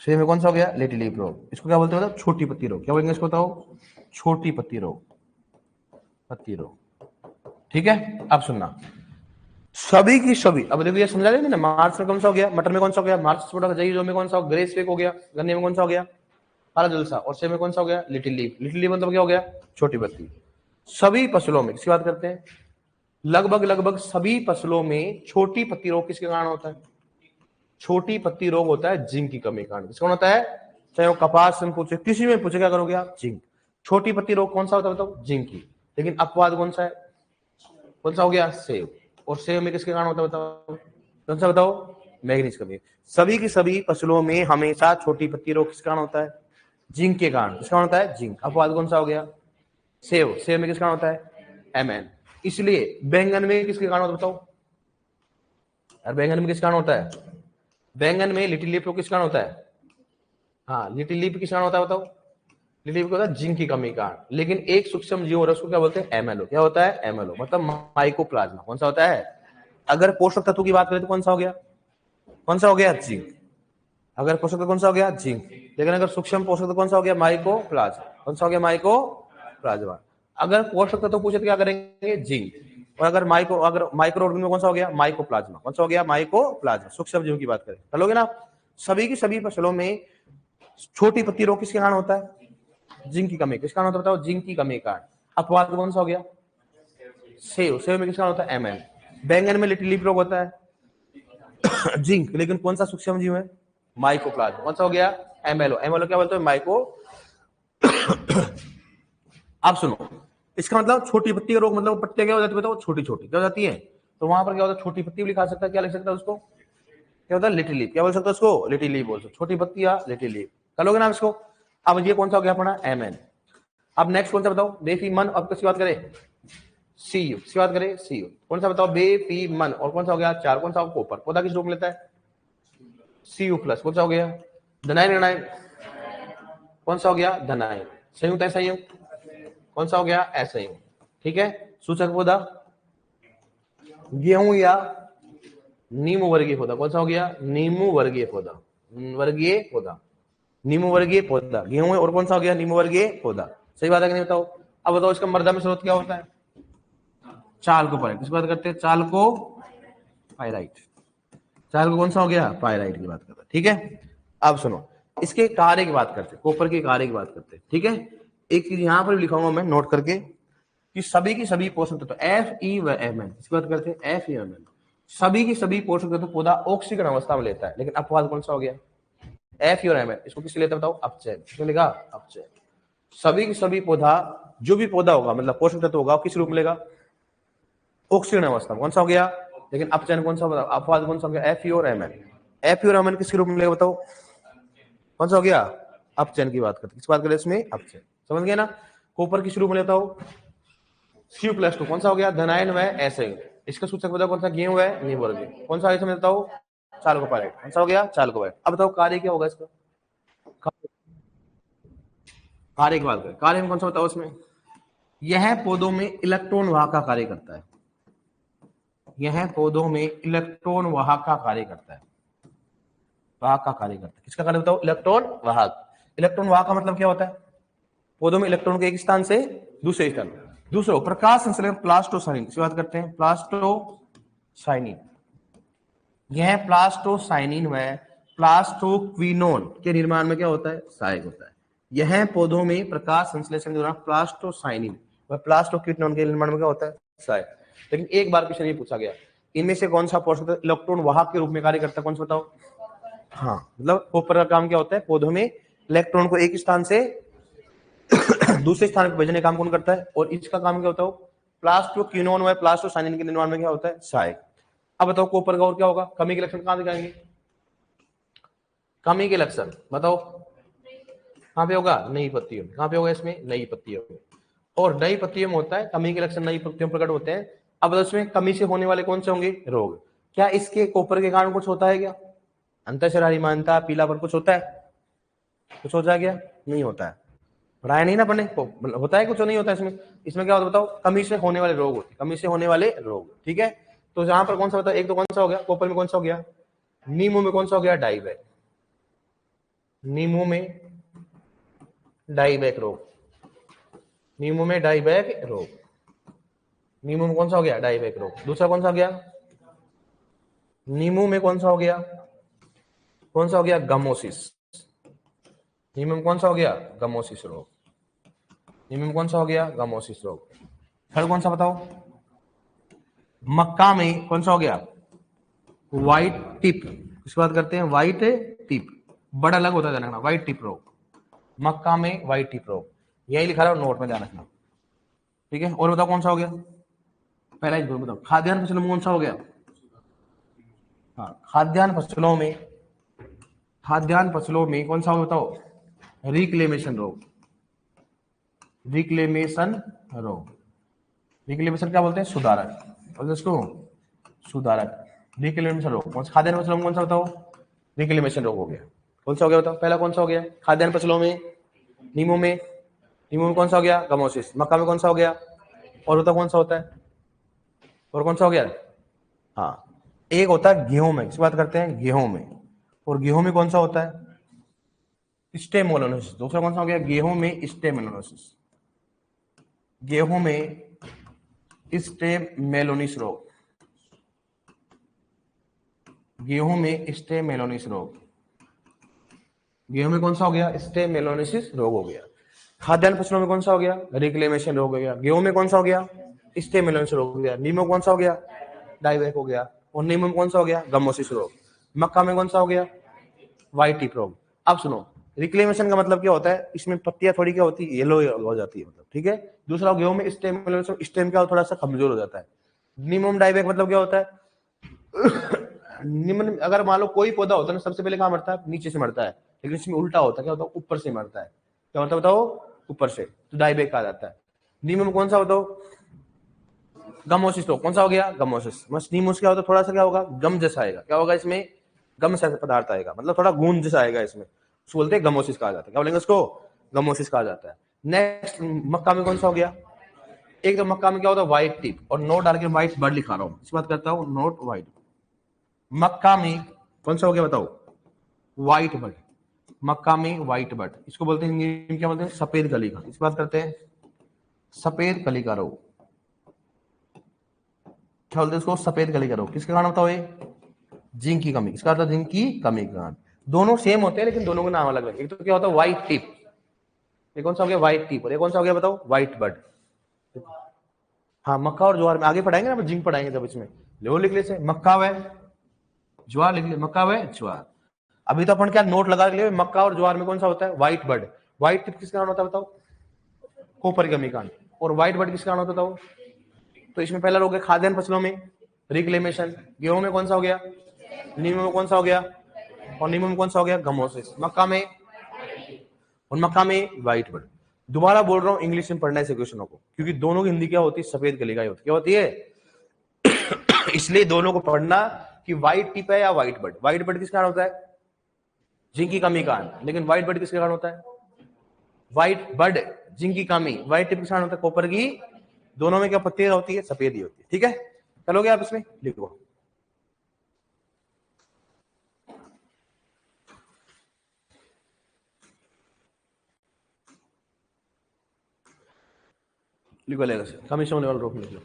सेव में कौन सा हो गया, लिटिल लीफ रोग। इसको क्या बोलते हैं, छोटी पत्ती रोग, क्या बोलेंगे इसको बताओ, छोटी पत्ती रोग, पत्ती रोग, ठीक है। अब सुनना सभी की सभी, अब देखो ये समझा देंगे ना, मार्च में कौन सा हो गया, मटर में कौन सा हो गया, मार्च छोटा जई जो में कौन सा, ग्रे स्पेक हो गया, गन्ने में कौन सा हो गया, काला जुलसा, और सेब में कौन सा हो गया, लिटिल लीफ, लिटिल लीफ मतलब क्या हो गया, छोटी पत्ती। सभी फसलों में किसकी बात करते हैं, लगभग सभी फसलों में छोटी पत्ती रोग किसके कारण होता है, छोटी पत्ती रोग होता है जिंक की कमी के कारण। किसका होता है, चाहे वो कपास में पूछे, किसी में पूछे, क्या करोगे आप, जिंक। छोटी पत्ती रोग कौन सा होता है बताओ, जिंक की। लेकिन अपवाद कौन सा है, कौन सा हो गया, सेब। और सेब में किसके कारण होता है बताओ, कौन सा बताओ, मैग्नीज कमी। सभी की सभी फसलों में हमेशा छोटी पत्ती रोग किस कारण होता है, जिंक के कारण किसका होता है जिंक। अपवाद कौन सा हो गया सेव, सेव में किसका होता है Mn। इसलिए बैंगन में किसके कारण होता है बताओ यार, बैंगन में किस कारण होता है, बैंगन में लिटिल लीफ किस कारण होता है, हाँ लिटिल लीफ किस कारण होता है बताओ, लिटिल लीफ होता है जिंक की कमी का कारण। लेकिन एक सूक्ष्म जीव और उसको क्या बोलते हैं एमएलओ, क्या होता है एमएलओ मतलब माइकोप्लाज्मा। कौन सा होता है, अगर पोषक तत्व की बात करें तो कौन सा हो गया, कौन सा हो गया जिंक। अगर पोषक तत्व कौन सा हो गया जिंक, लेकिन अगर सूक्ष्म पोषक तत्व कौन सा हो गया माइकोप्लाज्मा, कौन सा हो गया माइकोप्लाज्मा। अगर पोषक तत्व पूछे तो क्या करेंगे जिंक, और अगर माइक्रो ऑर्गेनिज्म में कौन सा हो गया माइकोप्लाज्मा, कौन सा हो गया माइकोप्लाज्मा। सूक्ष्म जीव की बात करें चलोगे ना। सभी की सभी फसलों में छोटी पत्ती रोग किसके कारण होता है जिंक की कमी, किस कारण होता है बताओ जिंक की कमी का। अपवाद कौन सा हो गया सेव, सेव में किस कारण होता है एमएन। बैंगन में लिटिल लीफ रोग होता है जिंक, लेकिन कौन सा सूक्ष्म जीव है माइकोप्लाज्मा, कौन सा हो गया एमएलओ। एमएलओ क्या बोलते हैं माइको। आप सुनो, इसका मतलब छोटी पत्ती का रोग मतलब पत्तियां क्या हो जाती है बताओ छोटी छोटी क्या हो जाती है, तो वहां पर क्या होता है छोटी पत्ती भी लिखा सकता है, क्या लिख सकता है उसको क्या होता है लिटिल लीफ, क्या बोल सकते हैं उसको लिटिल लीफ बोल सकते, छोटी पत्ती या लिटिल लीफ कर लोगे ना इसको। अब ये कौन सा हो गया अपना एमएन। अब नेक्स्ट कौन सा बताओ बेफी मन, अब किसकी बात करें सीयू, किसकी बात करें सीयू। कौन सा बताओ बेफी मन, और कौन सा हो गया चार, कौन सा कोपर। पौधा किस रूप में लेता है सीयू प्लस, कौन सा हो गया धनाइन ऋणाइन, कौन सा हो गया धनाइन। संयुक्त है संयुक्त, कौन सा हो गया असंयुक्त। ठीक है, सूचक पौधा गेहूं या नीमू वर्गीय पौधा, कौन सा हो गया नीमू वर्गीय पौधा, वर्गीय पौधा नीमू वर्गीय पौधा गेहूं है, और कौन सा हो गया नीमू वर्गीय पौधा। सही बात है कि नहीं बताओ। अब बताओ इसका मर्दा में स्रोत क्या होता है चाल को पायराइट, किस बात करते हैं चाल को पायराइट, चाल को कौन सा हो गया पायराइट की बात करते हैं। ठीक है, अब सुनो इसके कार्य की बात करते हैं, कॉपर के कार्य की बात करते हैं। ठीक है, एक चीज यहां पर भी लिखाऊंगा मैं नोट करके कि सभी की सभी पोषक तत्व एफ ई व एम एन, इसकी बात करते हैं एफ ई एम एन, सभी की सभी पोषक तत्व पौधा ऑक्सीकरण अवस्था में लेता है। लेकिन अपवाद कौन सा हो गया एफ ई और एम एन, इसको किससे लेता है बताओ अपचयन, किसमें लिखा अपचयन। सभी की सभी पौधा जो भी पौधा होगा मतलब पोषक तत्व होगा किस रूप में लेगा ऑक्सीकरण अवस्था में, कौन सा हो गया। लेकिन अपचयन कौन सा बताओ, अपवाद कौन सा हो गया एफ ई और एम एन। एफ ई और एम एन किसके रूप में लेगा बताओ कौन सा हो गया अपचयन की बात करते, किस बात करें इसमें अपचयन। समझ गए ना, कॉपर किस रूप में लेता हो Cu प्लस टू, कौन सा हो गया धनायन व असंयुक्त। इसका सूचक बताओ कौन सा गेहूं है नींबू वर्गीय, कौन सा इसमें बताओ चाल को पायराइट, कौन सा हो गया चाल को पायराइट। अब बताओ कार्य क्या होगा इसका, कार्य की बात करें कार्य में कौन सा बताओ इसमें, यह पौधों में इलेक्ट्रॉन वाहक का कार्य करता है, यह पौधों में इलेक्ट्रॉन वाहक का कार्य करता है, वाहक का कार्य करता है। किसका कार्य बताओ इलेक्ट्रॉन वाहक। इलेक्ट्रॉन वाहक का मतलब क्या होता है पौधों में इलेक्ट्रॉन के एक स्थान से दूसरे स्थान, दूसरा प्रकाश संश्लेषण प्लास्टोसाइनिन की बात करते हैं प्लास्टोसाइनिन। यह प्लास्टोसाइनिन व प्लास्टोक्विनोन के निर्माण में क्या होता है सहायक होता है। यह पौधों में प्रकाश संश्लेषण के दौरान प्लास्टोसाइनिन व प्लास्टोक्विनोन के निर्माण में क्या होता है सहायक। लेकिन एक बार क्वेश्चन ये पूछा गया इनमें से कौन सा पोषक तत्व इलेक्ट्रॉन वाहक के रूप में कार्य करता है, कौन सा बताओ। हाँ मतलब कॉपर का काम क्या होता है पौधों में इलेक्ट्रॉन को एक स्थान से दूसरे स्थान पर भेजने का काम कौन करता है, और इसका काम क्या होता है प्लास्टोक्विनोन व प्लास्टोसाइनिन के निर्माण में क्या होता है सहायक। अब बताओ कॉपर का और क्या होगा, कमी के लक्षण कहां दिखाएंगे, कमी के लक्षण बताओ कहां पे होगा नई पत्तियों में, कहां पे होगा इसमें नई पत्तियों में, और नई पत्तियों में होता है कमी के लक्षण नई पत्तियों प्रकट होते हैं। अब इसमें कमी से होने वाले कौन से होंगे रोग, क्या इसके कॉपर के कारण कुछ होता है क्या, अंतःशरारी मानता पीलापन कुछ होता है, कुछ होता है क्या नहीं होता है, पढ़ाया नहीं ना पढ़ने को होता है कुछ नहीं होता है इसमें। इसमें क्या होता है बताओ कमी से होने वाले रोग होते हैं, कमी से होने वाले रोग। ठीक है, तो यहां पर कौन सा बताओ एक तो कौन सा हो गया कॉपर में, कौन सा हो गया नीमू में, कौन सा हो गया डाइबैक, नीमू में डाइबैक रोग, नीमू में डाइबैक रोग, नीमू में कौन सा हो गया डाइबैक रोग। दूसरा कौन सा हो गया नीमू में कौन सा हो गया, कौन सा हो गया गमोसिस, नीमू में कौन सा हो गया गमोसिस रोग, नीमू में कौन सा हो गया गमोसिस रोग। थर्ड कौन सा बताओ मक्का में कौन सा हो गया व्हाइट टिप, किसकी बात करते हैं व्हाइट टिप, बड़ा अलग होता है रखना व्हाइट टिप रोग, मक्का में व्हाइट टिप रोग, यही लिखा रहा नोट में ध्यान रखना। ठीक है, और बताओ कौन सा हो गया पहला ही बताओ खाद्यान्न फसलों में कौन सा हो गया, हाँ खाद्यान्न फसलों में, खाद्यान्न फसलों में कौन सा हो बताओ रिक्लेमेशन रोग, रिक्लेमेशन रोग, रिक्लेमेशन क्या बोलते हैं? सुधारक, बोलते इसको सुधारक, रिक्लेमेशन रोग। कौन सा खाद्यान्न फसलों में कौन सा बताओ? रिक्लेमेशन रोग हो गया। कौन सा हो गया बताओ? पहला कौन सा हो गया? खाद्यान्न फसलों में नीमो में, नीमो में कौन सा हो गया? गमोसिस। मक्का में कौन सा हो गया? और बताओ कौन सा होता है? और कौन सा हो गया? हाँ, एक होता है गेहूं में, किस बात करते हैं? गेहूं में। और गेहूं में कौन सा होता है? स्टेमेलोसिस। दूसरा कौन सा हो गया? गेहूं में स्टेमेलोसिस, गेहूं में स्टेमेलोनिस रोग, गेहूं में स्टेमेलोनिस रोग, गेहूं में कौन सा हो गया? स्टेमेलोनिसिस रोग हो गया। खाद्यान्न फसलों में कौन सा हो गया? रिक्लेमेशन रोग हो गया। गेहूं में कौन सा हो गया? स्टेमेलोनिस रोग हो गया। नीमो कौन सा हो गया? डाइवेक हो गया। और नीमो में कौन सा हो गया? गमोसिस रोग। मक्का में कौन सा हो गया? व्हाइट टिप रोग। अब सुनो, रिक्लेमेशन का मतलब क्या होता है? इसमें पत्तियां थोड़ी क्या होती है? येलो हो जाती है, मतलब ठीक है। दूसरा गेहूं में स्टेम, स्टेम क्या थोड़ा सा कमजोर हो जाता है। नीमोम डाइवेक मतलब क्या होता है? निम्न, अगर मान लो कोई पौधा होता है ना, सबसे पहले कहां मरता है? नीचे से मरता है। लेकिन इसमें उल्टा होता है, क्या होता है? ऊपर से मरता है। क्या होता है बताओ? ऊपर से, तो डाइवेक कहा जाता है। नीमोम कौन सा बताओ? गमोसिस। तो कौन सा हो गया? गमोसिस। बस नीमोस क्या होता है? थोड़ा सा क्या होगा? गम जैसा आएगा। क्या होगा इसमें? गम सा पदार्थ आएगा, मतलब थोड़ा गूंद जैसा आएगा इसमें, उसको बोलते हैं गमोसिस कहा जाता है। क्या बोलेंगे उसको? गमोसिस कहा जाता है। नेक्स्ट, मक्का में कौन सा हो गया? एक तो मक्का में क्या होता है? White tip. और नोट डाल के व्हाइट बर्ड लिखा रहा हूं, इस बात करता हूं, नोट व्हाइट। मक्का में कौन सा हो गया बताओ? White bird. मक्का में व्हाइट बर्ड, इसको बोलते हैं हिंदी में क्या बोलते हैं? सफेद कली का, इस बात करते हैं सफेद कली का रोग। क्या बोलते हैं उसको? सफेद कली का रोग। किसके कारण होता है? जिंक की कमी। इसका मतलब जिंक की कमी के कारण। दोनों सेम होते हैं लेकिन दोनों का नाम अलग अलग। एक तो क्या होता है? व्हाइट टिप, ये कौन सा हो गया? White tip. और ये कौन सा हो गया बताओ? White bird. हाँ, मक्का और ज्वार में आगे पढ़ाएंगे ना, जिंक पढ़ाएंगे जब इसमें। लो लिख ले से, मक्का व ज्वार लिख ले, मक्का व ज्वार। अभी तो अपन क्या नोट लगा ले, मक्का और ज्वार में कौन सा होता है? White bird. व्हाइट टिप किस कारण होता है बताओ? कॉपर की कमी कारण। और व्हाइट बर्ड किस कारण होता है बताओ? तो इसमें पहला रोग है खाद्यान्न फसलों में रिक्लेमेशन। गेहूं में कौन सा हो गया? नीमो में कौन सा हो गया? और नीमो में कौन सा हो गया? गमोसिस। मक्का में, और मक्का में व्हाइट बर्ड। दोबारा बोल रहा हूं, इंग्लिश में पढ़ना है क्वेश्चनों को, क्योंकि दोनों की हिंदी क्या होती है? सफेद कली होती है। क्या होती है? इसलिए दोनों को पढ़ना कि व्हाइट टिप है या व्हाइट बर्ड। व्हाइट बर्ड किस कारण होता है? जिंक की कमी कारण। लेकिन व्हाइट बर्ड किसके कारण होता है? व्हाइट बर्ड जिंक की कमी, व्हाइट टिप किस कारण होता है? कॉपर की। दोनों में क्या पत्तियां होती है? सफेद ही होती है। ठीक है, चलोगे आप इसमें लिखो। लिखो लेगा से कमीशन होने वाला रोक लिख लो।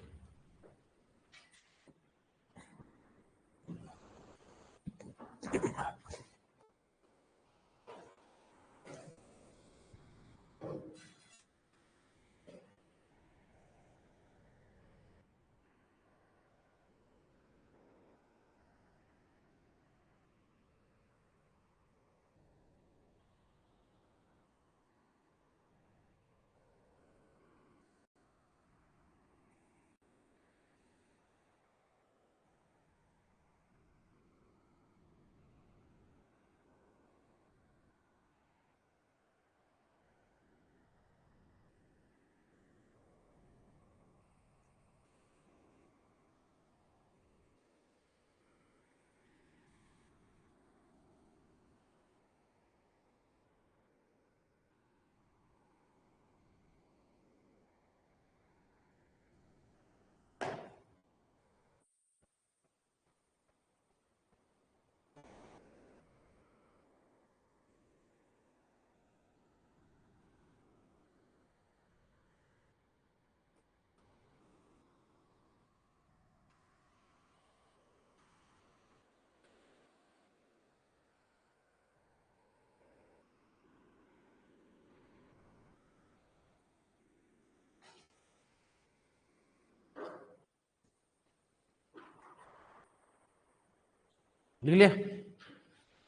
लिख लिया?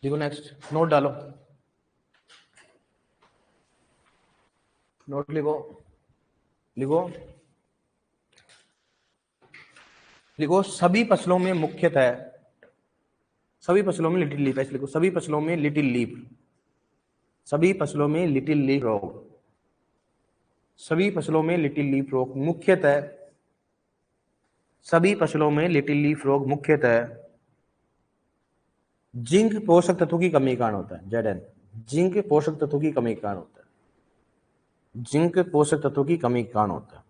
लिखो नेक्स्ट, नोट डालो, नोट लिखो, लिखो, लिखो। सभी फसलों में मुख्यतः, सभी फसलों में लिटिल लीफ, ऐसे लिखो, सभी फसलों में लिटिल लीफ, सभी फसलों में लिटिल लीफ रोग, सभी फसलों में लिटिल लीफ रोग मुख्यतः, सभी फसलों में लिटिल लीफ रोग मुख्यतः जिंक पोषक तत्वों की कमी के कारण होता है। Zn, जिंक पोषक तत्वों की कमी के कारण होता है, जिंक पोषक तत्वों की कमी के कारण होता है,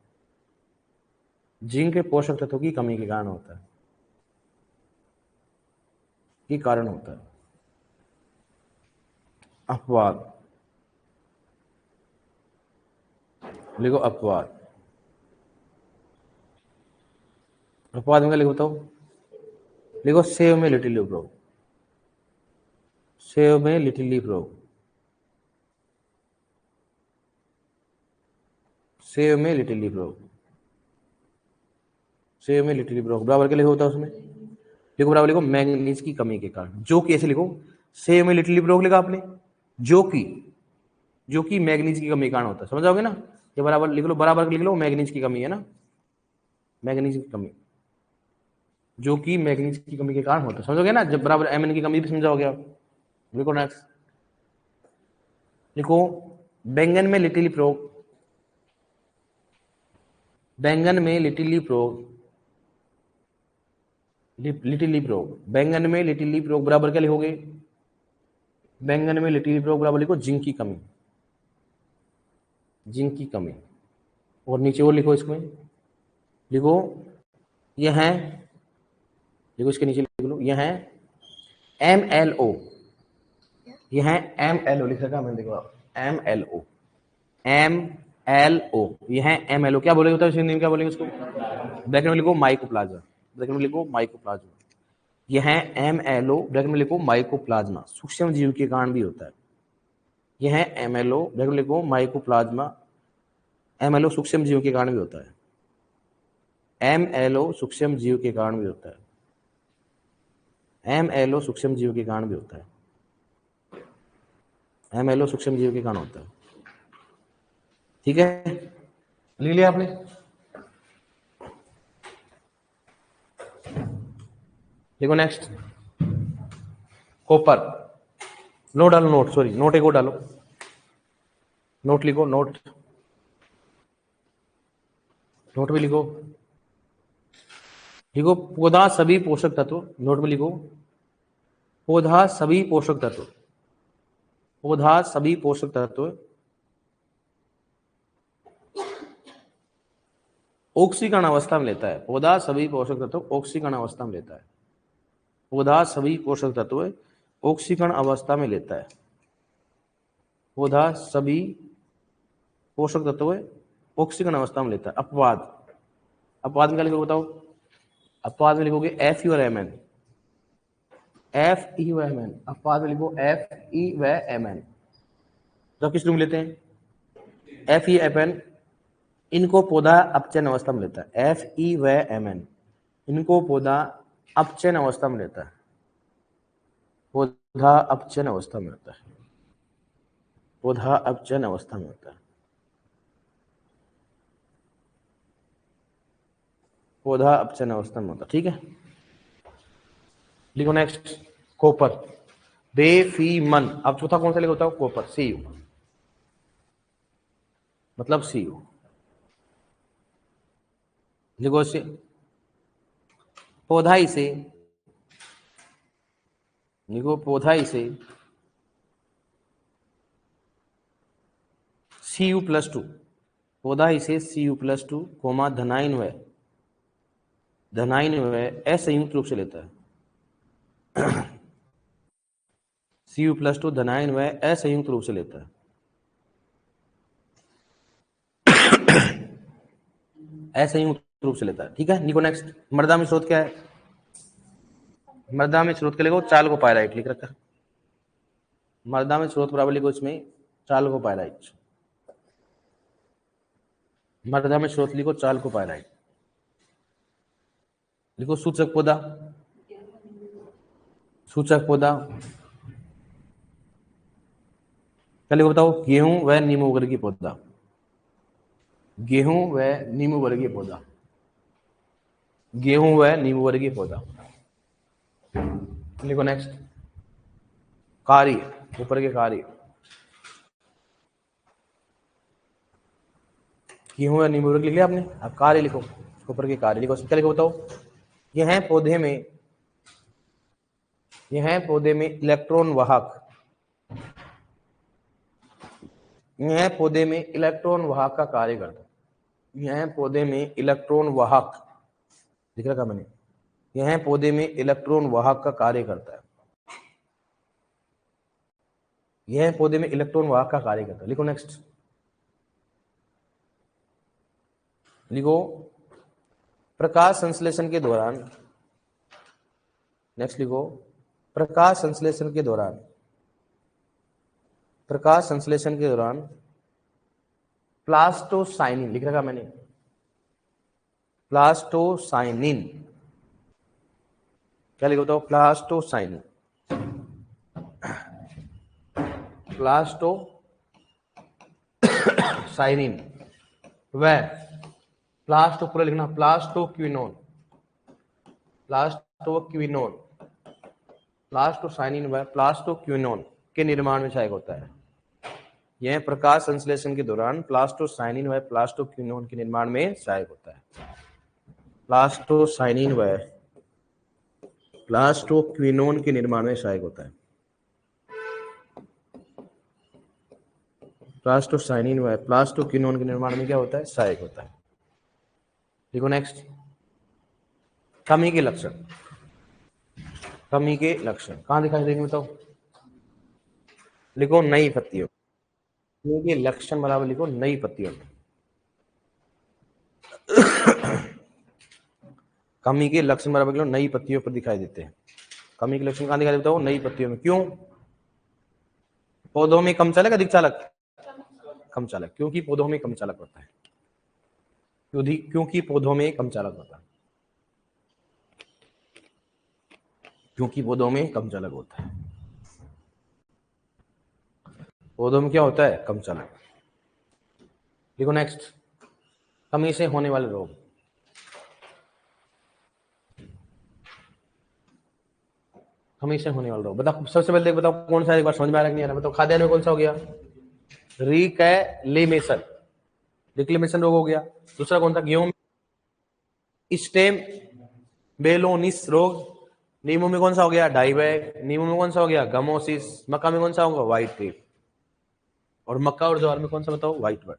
जिंक पोषक तत्वों की कमी के कारण होता है, के कारण होता है। अपवाद लिखो, अपवाद, अपवाद में क्या लिखो बताओ, लिखो सेव में लिटिल लीफ रोग, सेव में लिटिल लीफ रोग, सेव में लिटिल लीफ रोग, सेव में लिटिल लीफ रोग बराबर क्या लिखो होता है उसमें, लिखो बराबर लिखो मैंगनीज की कमी के कारण, जो कि ऐसे लिखो, सेव में लिटिल लीफ रोग लिखा आपने, जो कि मैंगनीज की कमी के कारण होता है, समझ आओगे ना, ये बराबर लिख लो, बराबर लिख लो, मैंगनीज की कमी है ना, मैंगनीज की कमी, जो कि मैंगनीज की कमी के कारण होता है, समझोगे ना, जब बराबर एमएन की कमी भी समझाओगे आप। लिखो नेक्स्ट, लिखो बैंगन में लिटिल लीफ रोग, बैंगन में लिटिल लीफ रोग, लिटिल लीफ रोग, बैंगन में लिटिल लीफ रोग बराबर क्या लिखोगे, बैंगन में लिटिल लीफ रोग बराबर लिखो जिंक की कमी, जिंक की कमी, और नीचे और लिखो, इसमें लिखो यह है, लिखो इसके नीचे लिख लो, यह है MLO, यह है MLO लिख रखा मैंने, देखो MLO, MLO, यह है MLO, क्या बोलेंगे बताओ हिंदी में, क्या बोलेंगे उसको, ब्रैकेट में लिखो माइकोप्लाज्मा, ब्रैकेट में लिखो माइकोप्लाज्मा, यह है MLO, ब्रैकेट में लिखो माइकोप्लाज्मा, सूक्ष्म जीव के कारण भी होता है, यह है MLO, ब्रैकेट में लिखो माइकोप्लाज्मा, MLO सूक्ष्म जीव के कारण भी होता है, MLO सूक्ष्म जीव के कारण भी होता है, MLO सूक्ष्म जीव के कारण भी होता है, MLO सूक्ष्म जीव के कारण होता है, ठीक है, लिख लिया आपने। देखो नेक्स्ट, कॉपर, नोट डालो, नोट सॉरी नोट एक और डालो, नोट लिखो, नोट, नोट में लिखो, लिखो पौधा सभी पोषक तत्व, नोट में लिखो पौधा सभी पोषक तत्व, पौधा सभी पोषक तत्व ऑक्सीकरण अवस्था में लेता है, पौधा सभी पोषक तत्व ऑक्सीकरण अवस्था में लेता है, पौधा सभी पोषक तत्व ऑक्सीकरण अवस्था में लेता है, पौधा सभी पोषक तत्व ऑक्सीकरण अवस्था में लेता है। अपवाद, अपवाद में क्या लिखोगे बताओ, अपवाद में लिखोगे FE और MN, FE व MN, अपवाद में लिखो FE व MN, तो किस रूप में लेते हैं, FE MN, इनको पौधा अपचयन अवस्था में लेता है, FE व MN, इनको पौधा अपचयन अवस्था में लेता है, पौधा अपचयन अवस्था में होता है, पौधा अपचयन अवस्था में होता है, पौधा अपचयन अवस्था में होता है, ठीक है। लिखो नेक्स्ट, कॉपर, बेफीमन, अब चौथा कौन सा लिखो बताओ, कॉपर, CU, मतलब CU, लिखो से पौधा इसे, लिखो पौधा इसे Cu+2, पौधा इसे Cu+2 कोमा धनाइन व असंयुक्त रूप से लेता है, Cu+2 धनाइन व असंयुक्त रूप से लेता है, असंयुक्त रूप से लेता है, ठीक है। निको नेक्स्ट, मृदा में स्रोत क्या है, मृदा में स्रोत के लिखो चालकोपाइराइट लिख रखा है, मृदा में स्रोत बराबर लिखो इसमें चालकोपाइराइट, मृदा में स्रोत लिखो चालकोपाइराइट, लिखो सूचक पौधा, सूचक पौधा क्या लिखो बताओ, गेहूं व नींबू वर्गीय पौधा, गेहूं व नींबू वर्गीय पौधा, गेहूं व नींबू वर्गीय पौधा, लिखो नेक्स्ट, कार्य, ऊपर के कार्य, गेहूं या नींबू लिख लिया आपने, अब कार्य लिखो, ऊपर के कार्य लिखो। क्या लिखो बताओ? ये है पौधे में इलेक्ट्रॉन वाहक, यह पौधे में इलेक्ट्रॉन वाहक का कार्य करता है। यह पौधे में इलेक्ट्रॉन वाहक लिख रखा मैंने, यह पौधे में इलेक्ट्रॉन वाहक का कार्य करता है। यह पौधे में इलेक्ट्रॉन वाहक का कार्य करता है। लिखो नेक्स्ट, लिखो प्रकाश संश्लेषण के दौरान, नेक्स्ट लिखो प्रकाश संश्लेषण के दौरान, प्रकाश संश्लेषण के दौरान प्लास्टोसाइनिन लिख रखा मैंने, प्लास्टोसाइनिन, क्या लिखो तो? प्लास्टोसाइनिन, प्लास्टोसाइनिन व प्लास्टो पूरा लिखना, प्लास्टोक्विनोन, प्लास्टोक्विनोन, प्लास्टोसाइनिन व प्लास्टोक्विनोन के निर्माण में सहायक होता है। यह प्रकाश संश्लेषण के दौरान प्लास्टोसाइनिन व प्लास्टोक्विनोन के निर्माण में सहायक होता है। प्लास्टोसाइनिन व प्लास्टोक्विनोन के निर्माण में सहायक होता है। प्लास्टोसाइनिन व प्लास्टोक्विनोन के निर्माण में क्या होता है? सहायक होता है। देखो नेक्स्ट, कमी के लक्षण। कमी के लक्षण कहां दिखाई देंगे बताओ? लिखो नई पत्तियों, ये लक्षण बराबर लिखो नई पत्तियों। कमी के लक्षण बराबर लिखो नई पत्तियों पर दिखाई देते हैं। कमी के लक्षण कहां दिखाई देते हो? नई पत्तियों में। क्यों? पौधों में कम चालक अधिक चालक? कम चालक, क्योंकि पौधों में कम चालक होता है, क्योंकि पौधों में कम चालक होता है, क्योंकि पौधों में कम चालक होता है। पौधों में क्या होता है? कम चालक। देखो नेक्स्ट, कमी से होने वाले रोग। कमी से होने वाले रोग बताओ। सबसे पहले बताओ कौन सा, एक बार समझ में आ रहा है कि नहीं आ रहा? बताओ खाद्यान्न में कौन सा हो गया? रिकैलिमेशन, रिक्लेमेशन रोग हो गया। दूसरा कौन सा? गेहूं में स्टेम बेलोनिस रोग। नींबू में कौन सा हो गया? डाईबैक। नींबू में कौन सा हो गया? गमोसिस। मक्का में कौन सा होगा? व्हाइट क्रीप। और मक्का और ज्वार में कौन सा बताओ? व्हाइट बट।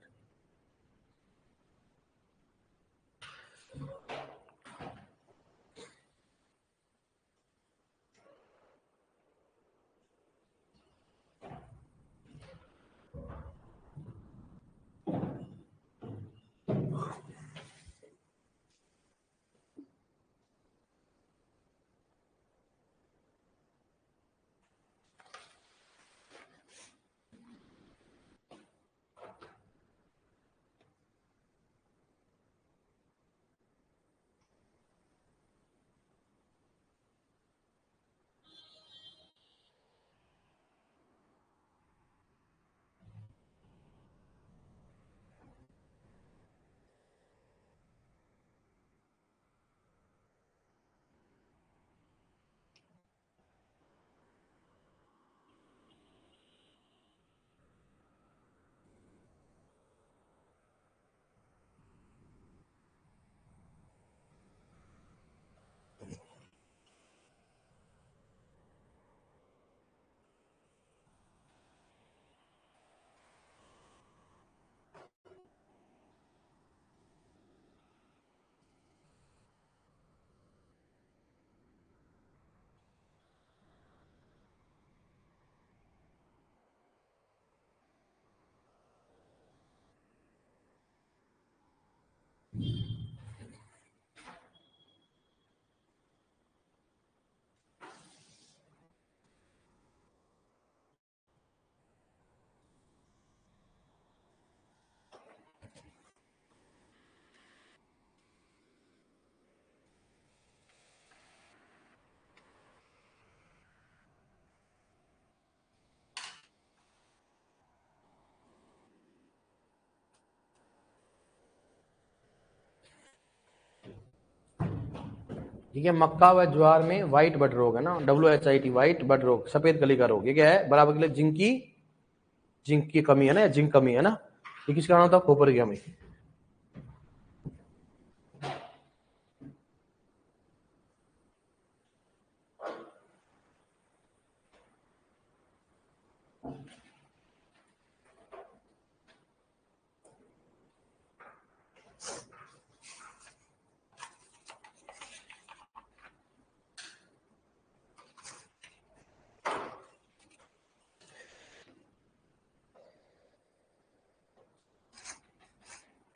ठीक है, मक्का व ज्वार में व्हाइट बट रोग है ना, WHIT, व्हाइट बट रोग, सफेद कली का रोग। ये क्या है? बराबर के लिए जिंक की कमी है ना, जिंक कमी है ना। ये किसका कारण होता है? कॉपर की कमी।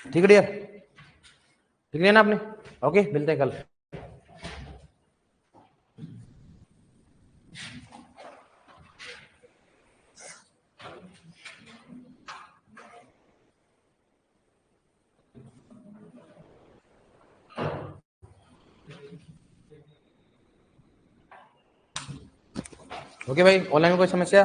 ठीक है डियर, ठीक है ना आपने? ओके, मिलते हैं कल। ओके भाई, ऑनलाइन में कोई समस्या?